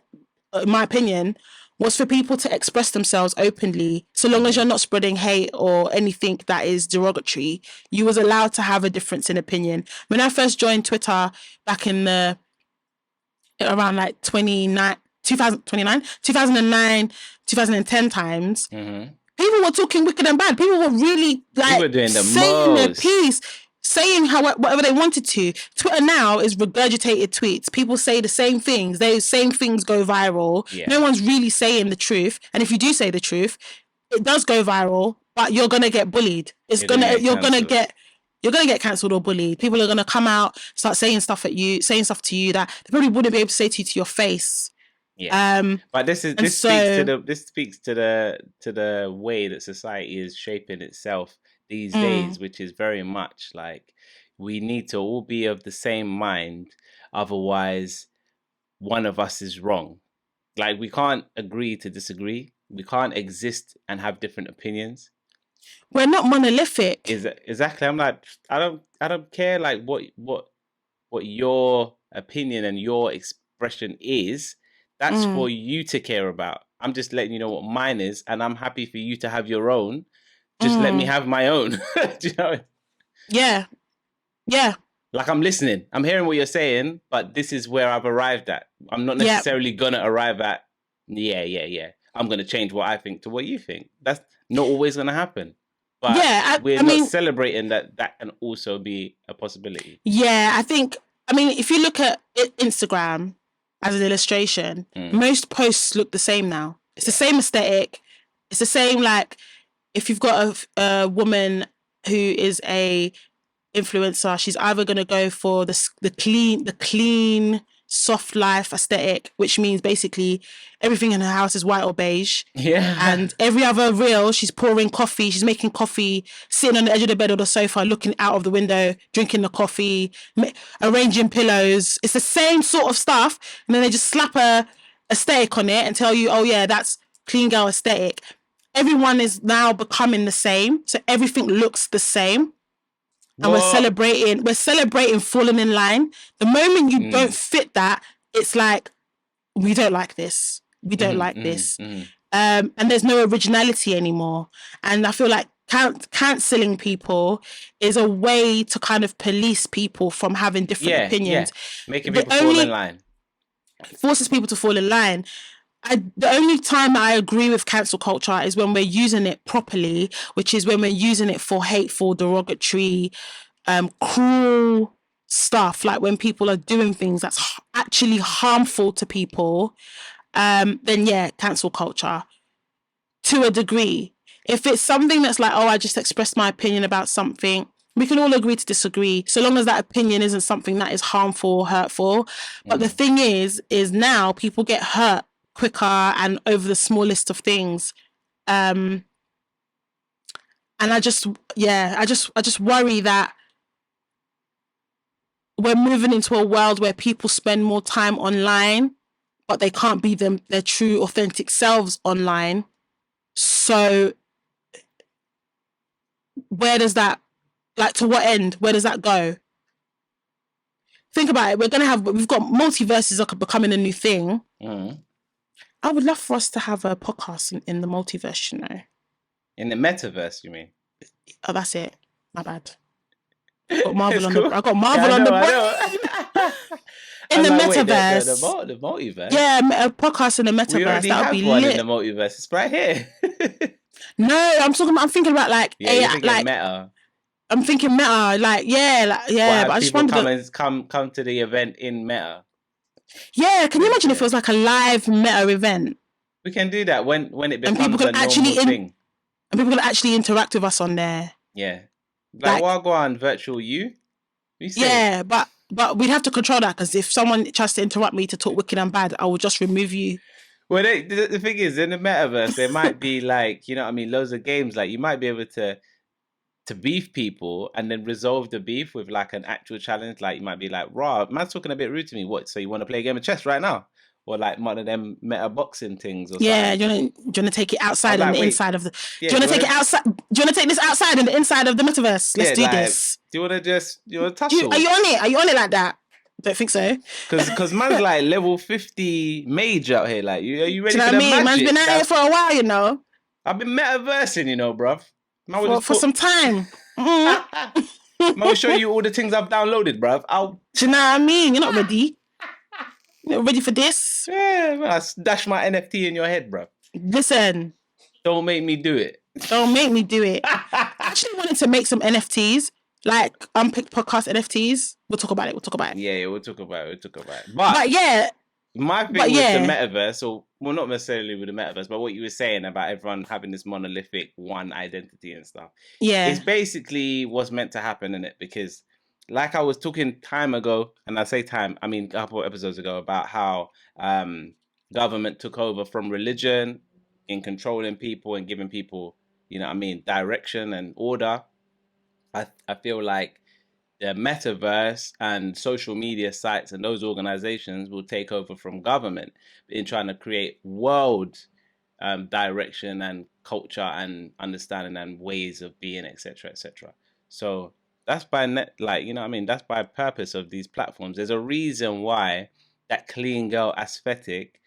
in my opinion, was for people to express themselves openly. So long as you're not spreading hate or anything that is derogatory, you was allowed to have a difference in opinion. When I first joined Twitter back in around like 2009, 2010 times, people were talking wicked and bad. People were really like saying their piece, saying whatever they wanted to. Twitter now is regurgitated tweets. People say the same things. Those same things go viral. Yeah. No one's really saying the truth. And if you do say the truth, it does go viral, but you're gonna get bullied. You're gonna get cancelled or bullied. People are gonna come out, start saying stuff to you that they probably wouldn't be able to say to your face. Yeah. But this speaks to the way that society is shaping itself these days, which is very much like we need to all be of the same mind, otherwise one of us is wrong. Like, we can't agree to disagree. We can't exist and have different opinions. We're not monolithic. Exactly. I'm like, I don't care like what your opinion and your expression is. That's for you to care about. I'm just letting you know what mine is, and I'm happy for you to have your own. Just let me have my own. Do you know? Yeah. Like, I'm listening. I'm hearing what you're saying, but this is where I've arrived at. I'm not necessarily gonna arrive at, I'm gonna change what I think to what you think. That's not always gonna happen. But we're not celebrating that can also be a possibility. Yeah, if you look at Instagram as an illustration, most posts look the same now. It's the same aesthetic. It's the same, like, if you've got a woman who is a influencer. She's either going to go for the clean, soft life aesthetic, which means basically everything in her house is white or beige. Yeah. And every other reel, she's pouring coffee. She's making coffee, sitting on the edge of the bed or the sofa, looking out of the window, drinking the coffee, arranging pillows. It's the same sort of stuff. And then they just slap a aesthetic on it and tell you, oh yeah, that's clean girl aesthetic. Everyone is now becoming the same. So everything looks the same. And we're celebrating falling in line. The moment you don't fit that, it's like, we don't like this. We don't like this. And there's no originality anymore. And I feel like cancelling people is a way to kind of police people from having different opinions. Yeah. Making people fall in line. Forces people to fall in line. The only time I agree with cancel culture is when we're using it properly, which is when we're using it for hateful, derogatory, cruel stuff. Like when people are doing things that's actually harmful to people, then yeah, cancel culture to a degree. If it's something that's like, oh, I just expressed my opinion about something, we can all agree to disagree, so long as that opinion isn't something that is harmful or hurtful. But the thing is now people get hurt quicker and over the smallest of things. And I just worry that we're moving into a world where people spend more time online, but they can't be their true, authentic selves online. So where does that, like, to what end? Where does that go? Think about it. We've got multiverses that are becoming a new thing. I would love for us to have a podcast in the multiverse, you know. In the metaverse, you mean? Oh, that's it. My bad. I got Marvel on the brain. In the metaverse. The multiverse? Yeah, a podcast in the metaverse. We already have one in the multiverse. It's right here. No, I'm thinking about like... Yeah, you're thinking meta. I'm thinking meta, but I just wondered... Come to the event in meta. Yeah, can you imagine if it was like a live meta event? We can do that when it becomes a normal thing. And people can actually interact with us on there. Yeah. Like what go on virtual you? Yeah, but we'd have to control that, because if someone tries to interrupt me to talk wicked and bad, I will just remove you. Well, the thing is, in the metaverse, there might be like, you know what I mean, loads of games. Like you might be able to beef people and then resolve the beef with like an actual challenge. Like you might be like, raw, man's talking a bit rude to me. What? So you want to play a game of chess right now? Or like one of them meta boxing things or something. Do you want to take it outside and the inside of the... do you want to take it outside? Do you want to take this outside and the inside of the metaverse? Let's do this. Do you want to tussle? Are you on it? Are you on it like that? Don't think so. Because man's like level 50 mage out here. Like, are you ready for the magic? Man's been out here for a while, you know. I've been metaversing, you know, bruv. For some time. Man will show you all the things I've downloaded, bruv. Do you know what I mean? You're not ready. You're not ready for this? Yeah, man, I dash my NFT in your head, bruv. Listen. Don't make me do it. Don't make me do it. I actually wanted to make some NFTs, like Unpicked podcast NFTs. We'll talk about it. Yeah, we'll talk about it. But yeah. My thing with the metaverse, or well, not necessarily with the metaverse, but what you were saying about everyone having this monolithic one identity and stuff. Yeah. It's basically what's meant to happen, in it? Because like I was talking time ago, and I say time, I mean a couple of episodes ago, about how government took over from religion in controlling people and giving people, you know what I mean, direction and order. I feel like the metaverse and social media sites and those organizations will take over from government in trying to create world direction and culture and understanding and ways of being, etc., etc. So that's by that's by purpose of these platforms. There's a reason why that clean girl aesthetic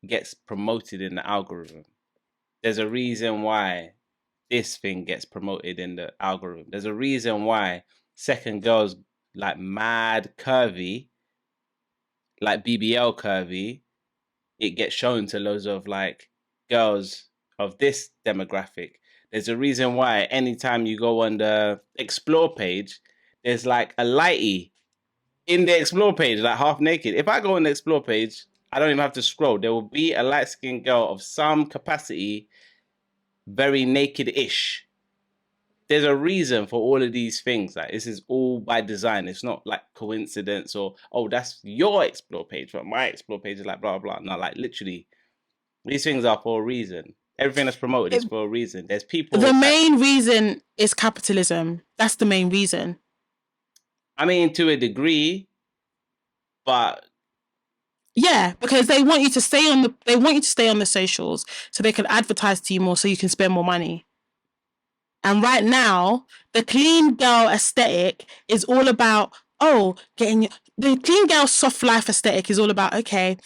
gets promoted in the algorithm. There's a reason why this thing gets promoted in the algorithm. There's a reason why second girls like mad curvy, like BBL curvy, it gets shown to loads of like girls of this demographic. There's a reason why anytime you go on the explore page, there's like a lighty in the explore page, like half naked. If I go on the explore page, I don't even have to scroll. There will be a light-skinned girl of some capacity, very naked-ish. there's a reason for all of these things. Like, this is all by design. It's not like coincidence or, oh, that's your explore page, but my explore page is like blah, blah. No, like literally, these things are for a reason. Everything that's promoted is for a reason. There's people... The main reason is capitalism. That's the main reason. I mean, to a degree, but... Yeah, because they want you to stay on the socials so they can advertise to you more so you can spend more money. And right now, the clean girl aesthetic is all about, the clean girl soft life aesthetic is all about, okay,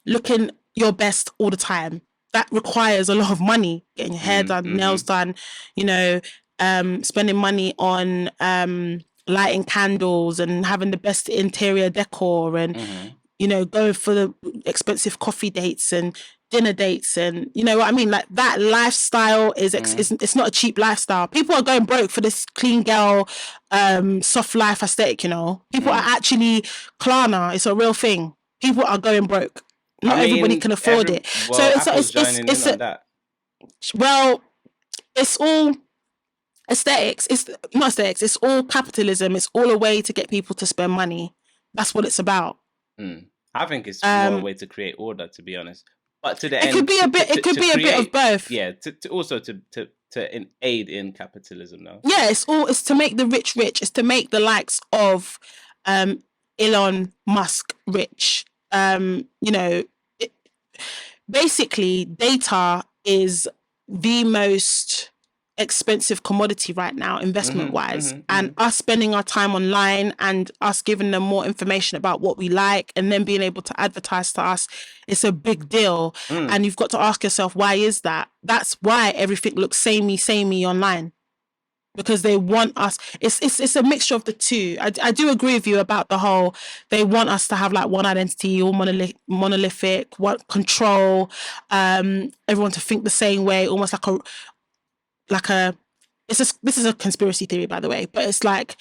looking your best all the time. That requires a lot of money, getting your hair done, nails done, spending money on lighting candles and having the best interior decor and, going for the expensive coffee dates and dinner dates and you know what I mean, like that lifestyle is it's not a cheap lifestyle. People are going broke for this clean girl soft life aesthetic. People are actually Klarna. It's a real thing. People are going broke. Not everybody can afford it. Well, so it's all aesthetics. It's not aesthetics. It's all capitalism. It's all a way to get people to spend money. That's what it's about. I think it's more a way to create order, to be honest. But to the end, it could be a bit of both. Yeah, to aid in capitalism, though. Yeah, it's to make the rich rich. It's to make the likes of Elon Musk rich. Basically, data is the most expensive commodity right now, investment wise, and us spending our time online and us giving them more information about what we like and then being able to advertise to us, it's a big deal. And you've got to ask yourself, why is that? That's why everything looks samey online, because they want us. It's a mixture of the two. I do agree with you about the whole, they want us to have like one identity, all monolithic, what control, everyone to think the same way, almost this is a conspiracy theory, by the way, but it's like,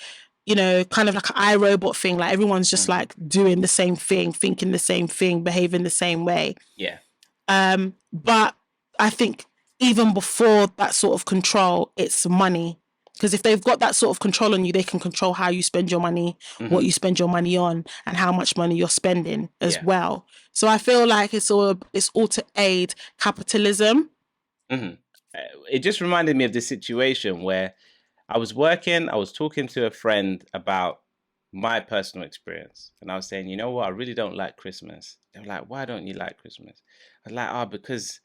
kind of like an iRobot thing. Like everyone's just like doing the same thing, thinking the same thing, behaving the same way. Yeah. But I think even before that sort of control, it's money. Because if they've got that sort of control on you, they can control how you spend your money, what you spend your money on, and how much money you're spending as well. So I feel like it's all to aid capitalism. It just reminded me of this situation where I was talking to a friend about my personal experience. And I was saying, you know what? I really don't like Christmas. They were like, why don't you like Christmas? I was like, because,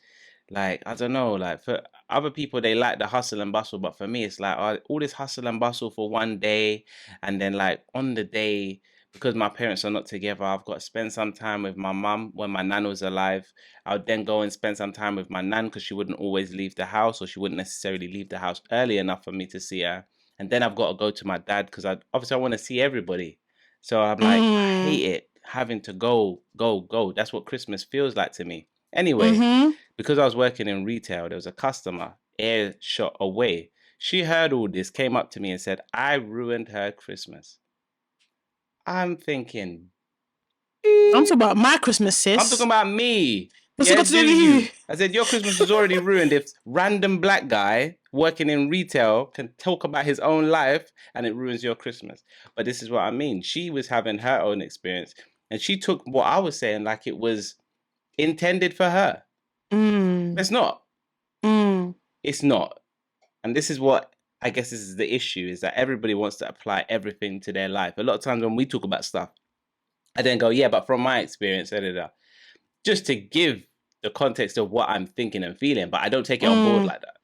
like, I don't know, like, for other people, they like the hustle and bustle. But for me, it's like all this hustle and bustle for one day. And then, like, on the day, because my parents are not together, I've got to spend some time with my mum when my nan was alive. I would then go and spend some time with my nan because she wouldn't always leave the house, or she wouldn't necessarily leave the house early enough for me to see her. And then I've got to go to my dad because I want to see everybody. So I'm like, I hate it having to go. That's what Christmas feels like to me. Anyway, because I was working in retail, there was a customer earshot away. She heard all this, came up to me and said, I ruined her Christmas. I'm thinking, I'm talking about my Christmas, sis. I'm talking about me. What's it got to do with you? I said, your Christmas was already ruined if random black guy working in retail can talk about his own life and it ruins your Christmas. But this is what I mean. She was having her own experience and she took what I was saying like it was intended for her. It's not. It's not. And this is what I guess this is the issue, is that everybody wants to apply everything to their life. A lot of times when we talk about stuff, I then go, yeah, but from my experience, just to give the context of what I'm thinking and feeling, but I don't take it on board like that.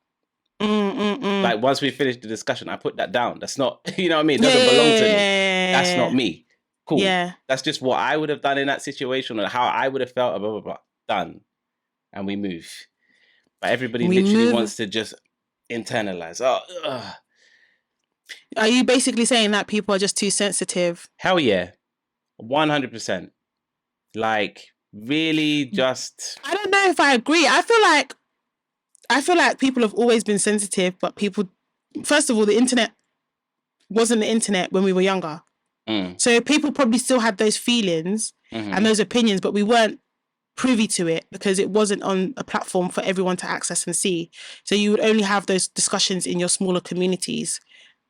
Like once we finish the discussion, I put that down. That's not, you know what I mean? It doesn't belong to me. That's not me. Cool. Yeah. That's just what I would have done in that situation or how I would have felt, blah, blah, blah. Done. And we move. But everybody literally wants to just internalize. Are you basically saying that people are just too sensitive? Hell yeah. 100%. Like, really just... I don't know if I agree. I feel like people have always been sensitive, but people... First of all, the internet wasn't the internet when we were younger. So people probably still had those feelings and those opinions, but we weren't privy to it because it wasn't on a platform for everyone to access and see. So you would only have those discussions in your smaller communities.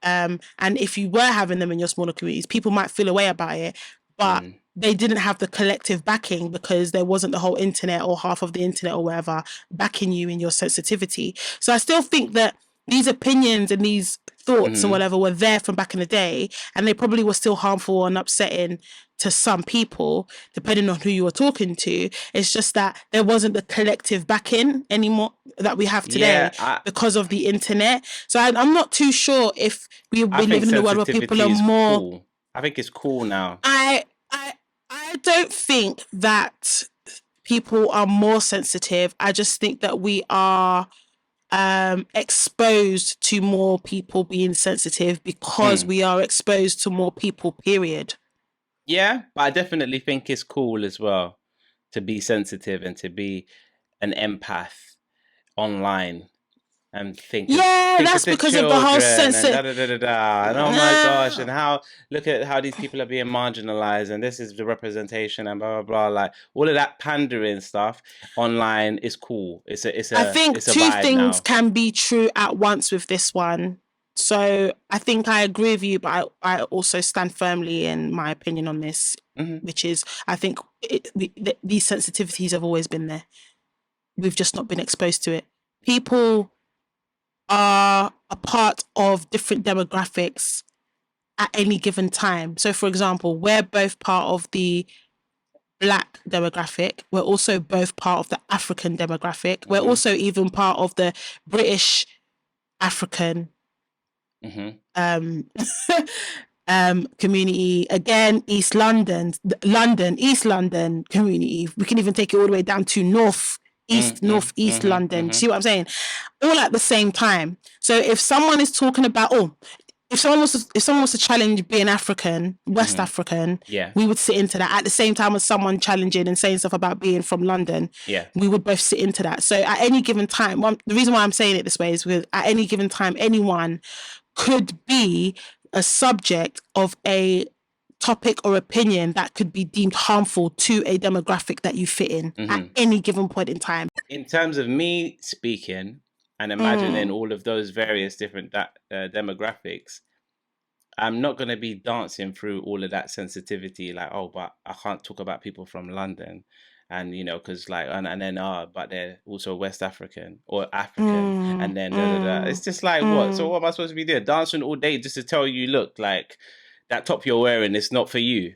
And if you were having them in your smaller communities, people might feel a way about it, but they didn't have the collective backing because there wasn't the whole internet or half of the internet or whatever backing you in your sensitivity. So I still think that these opinions and these thoughts and whatever were there from back in the day, and they probably were still harmful and upsetting to some people, depending on who you were talking to. It's just that there wasn't the collective backing anymore that we have today because of the internet. So I'm not too sure if we live in a world where people are more... Cool. I think it's cool now. I don't think that people are more sensitive. I just think that we are exposed to more people being sensitive because we are exposed to more people, period. Yeah, but I definitely think it's cool as well to be sensitive and to be an empath online. And think that's because of the whole sense of and oh my gosh, and look at how these people are being marginalized, and this is the representation and blah blah blah. Like all of that pandering stuff online is cool. I think two things can be true at once with this one. So I think I agree with you, but I also stand firmly in my opinion on this, which is I think these sensitivities have always been there. We've just not been exposed to it. People are a part of different demographics at any given time. So, for example, we're both part of the Black demographic. We're also both part of the African demographic. We're also even part of the British African community. Again, East London community. We can even take it all the way down to northeast London. See what I'm saying? All at the same time. So if someone is talking about, if someone wants to challenge being African, West African, we would sit into that at the same time as someone challenging and saying stuff about being from London. We would both sit into that. So at any given time, the reason why I'm saying it this way is at any given time, anyone could be a subject of a topic or opinion that could be deemed harmful to a demographic that you fit in at any given point in time. In terms of me speaking and imagining all of those various different demographics, I'm not going to be dancing through all of that sensitivity like, but I can't talk about people from London. And, because and then, but they're also West African or African. And then, It's just like, what? So what am I supposed to be doing? Dancing all day just to tell you, look, like, that top you're wearing is not for you.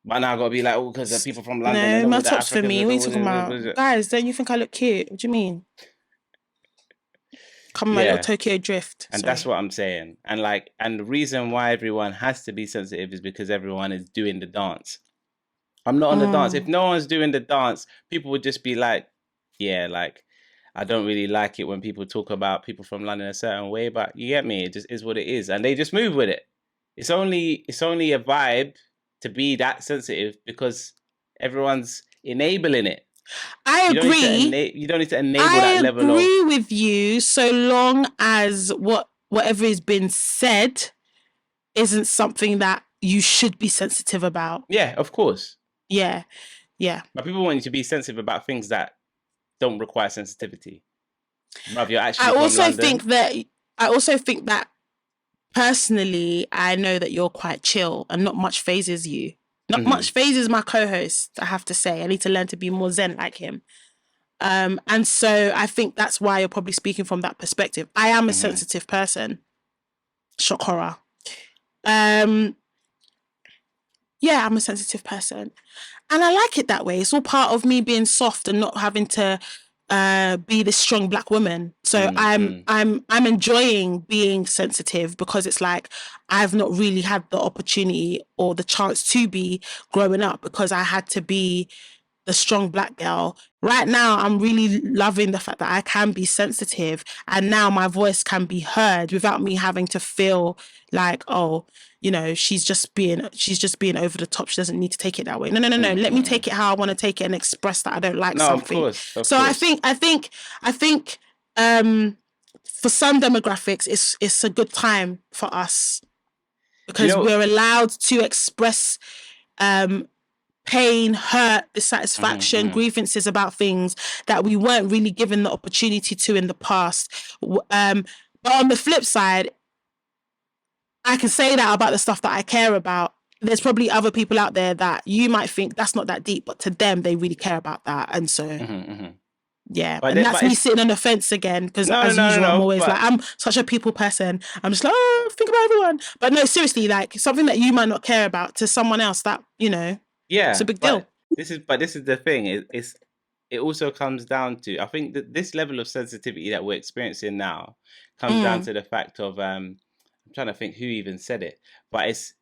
But now I got to be like, because the people from London. No, my top's for me. What are you talking about? Guys, don't you think I look cute? What do you mean? Come on, my little Tokyo drift. And that's what I'm saying. And the reason why everyone has to be sensitive is because everyone is doing the dance. I'm not on the dance. If no one's doing the dance, people would just be like, I don't really like it when people talk about people from London a certain way, but you get me? It just is what it is. And they just move with it. It's only a vibe to be that sensitive because everyone's enabling it. I agree. You don't need to enable that level of... I agree with you so long as whatever is being said isn't something that you should be sensitive about. Yeah, of course. Yeah. But people want you to be sensitive about things that don't require sensitivity. Bruv, you're actually I also think that personally, I know that you're quite chill and not much phases you. Not much phases my co-host, I have to say. I need to learn to be more zen like him. And so I think that's why you're probably speaking from that perspective. I am a sensitive person. Shock horror. I'm a sensitive person. And I like it that way. It's all part of me being soft and not having to be this strong Black woman. So I'm enjoying being sensitive because it's like I've not really had the opportunity or the chance to be growing up because I had to be the strong Black girl. Right now, I'm really loving the fact that I can be sensitive and now my voice can be heard without me having to feel like, she's just being over the top. She doesn't need to take it that way. No. Let me take it how I want to take it and express that I don't like something. Of course. I think for some demographics, it's a good time for us because we're allowed to express pain, hurt, dissatisfaction, grievances about things that we weren't really given the opportunity to in the past. But on the flip side, I can say that about the stuff that I care about. There's probably other people out there that you might think that's not that deep, but to them, they really care about that. And so, yeah. But and that's me sitting on the fence again, because as usual, I'm always like, I'm such a people person. I'm just like, oh, think about everyone. But no, seriously, like something that you might not care about to someone else, that, you know, it's a big deal. This is the thing. It also comes down to, I think that this level of sensitivity that we're experiencing now comes down to the fact of, I'm trying to think who even said it, but it's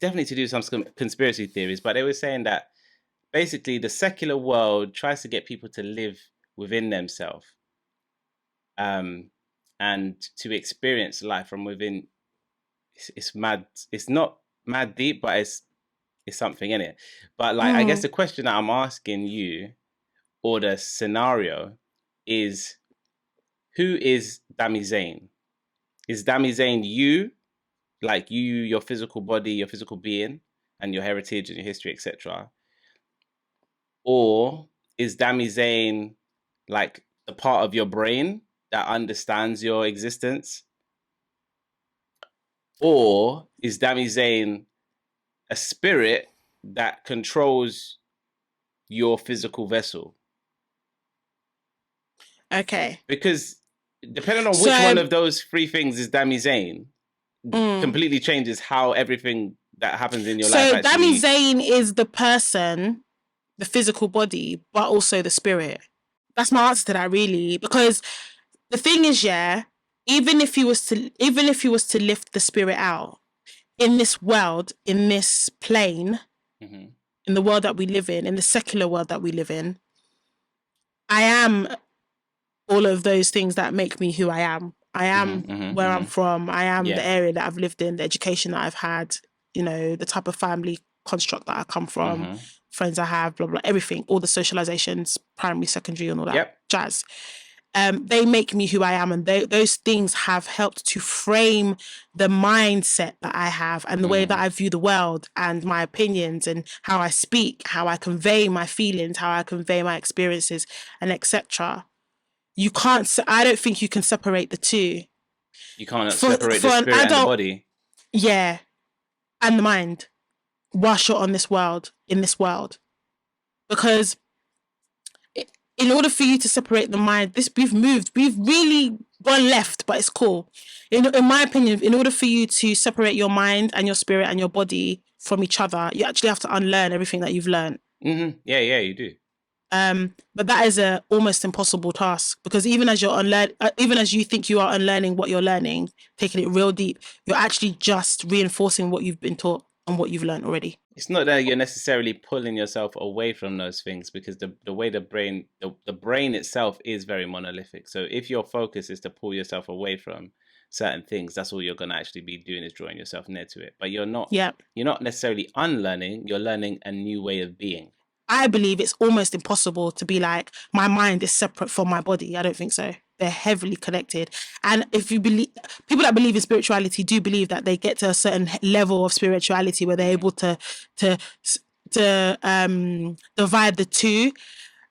definitely to do with some conspiracy theories. But they were saying that basically the secular world tries to get people to live within themselves, and to experience life from within. It's mad. It's not mad deep, but it's something in it. But like, I guess the question that I'm asking you, or the scenario, is who is Damini? Is Damini you? Like you, your physical body, your physical being, and your heritage and your history, etc. Or is Damini like the part of your brain that understands your existence? Or is Damini a spirit that controls your physical vessel? Okay. Because depending on which one of those three things is Damini, completely changes how everything that happens in your life actually... So Damini is the person, the physical body, but also the spirit. That's my answer to that, really. Because the thing is, yeah, even if he was to lift the spirit out in this world, in this plane, in the world that we live in the secular world that we live in, I am all of those things that make me who I am. I am where I'm from. I am the area that I've lived in, the education that I've had, you know, the type of family construct that I come from, friends I have, blah, blah, everything, all the socializations, primary, secondary, and all that jazz. They make me who I am, and those things have helped to frame the mindset that I have and the way that I view the world and my opinions and how I speak, how I convey my feelings, how I convey my experiences, and etc. I don't think you can separate the two. You can't separate the spirit and the body. Yeah, and the mind, whilst you're on this world, in this world. Because in order for you to separate the mind, we've really gone left, but it's cool. In my opinion, in order for you to separate your mind and your spirit and your body from each other, you actually have to unlearn everything that you've learned. Yeah, you do. But that is a almost impossible task, because even as you think you are unlearning what you're learning, taking it real deep, you're actually just reinforcing what you've been taught and what you've learned already. It's not that you're necessarily pulling yourself away from those things, because the way the brain itself is very monolithic. So if your focus is to pull yourself away from certain things, that's all you're going to actually be doing, is drawing yourself near to it. But you're not necessarily unlearning, you're learning a new way of being. I believe it's almost impossible to be like, my mind is separate from my body. I don't think so. They're heavily connected. And if you believe, people that believe in spirituality do believe that they get to a certain level of spirituality where they're able to divide the two.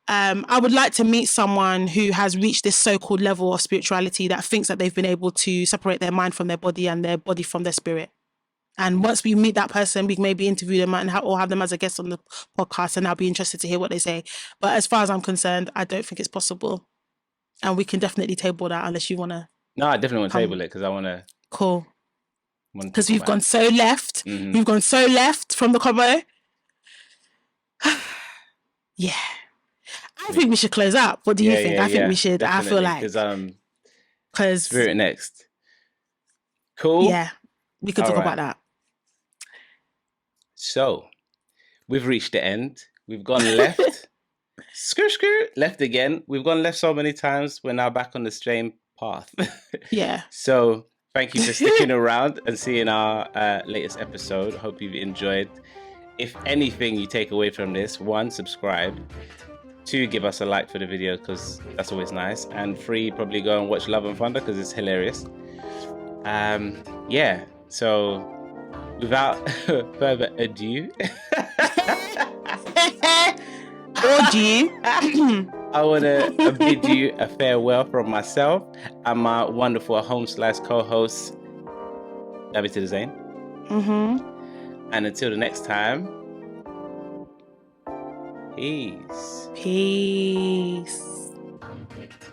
I would like to meet someone who has reached this so-called level of spirituality that thinks that they've been able to separate their mind from their body and their body from their spirit. And once we meet that person, we can maybe interview them or have them as a guest on the podcast, and I'll be interested to hear what they say. But as far as I'm concerned, I don't think it's possible. And we can definitely table that, unless you want to. No, I definitely want to table it, because I want to. Cool. Because we've gone so left. We've gone so left from the combo. Yeah. I think we should close up. What do you think? I think we should. Definitely. I feel like. Because. Spirit next. Cool. Yeah. We could talk about that. So, we've reached the end. We've gone left. Screw, left again. We've gone left so many times. We're now back on the same path. Yeah. So, thank you for sticking around and seeing our latest episode. Hope you've enjoyed. If anything you take away from this, 1, subscribe. 2, give us a like for the video, because that's always nice. And 3, probably go and watch Love and Thunder, because it's hilarious. Yeah. So, without further ado, bored you. I want to bid you a farewell from myself and my wonderful home/co-host, Damini to the Zane. And until the next time, peace. Peace. Unpicked.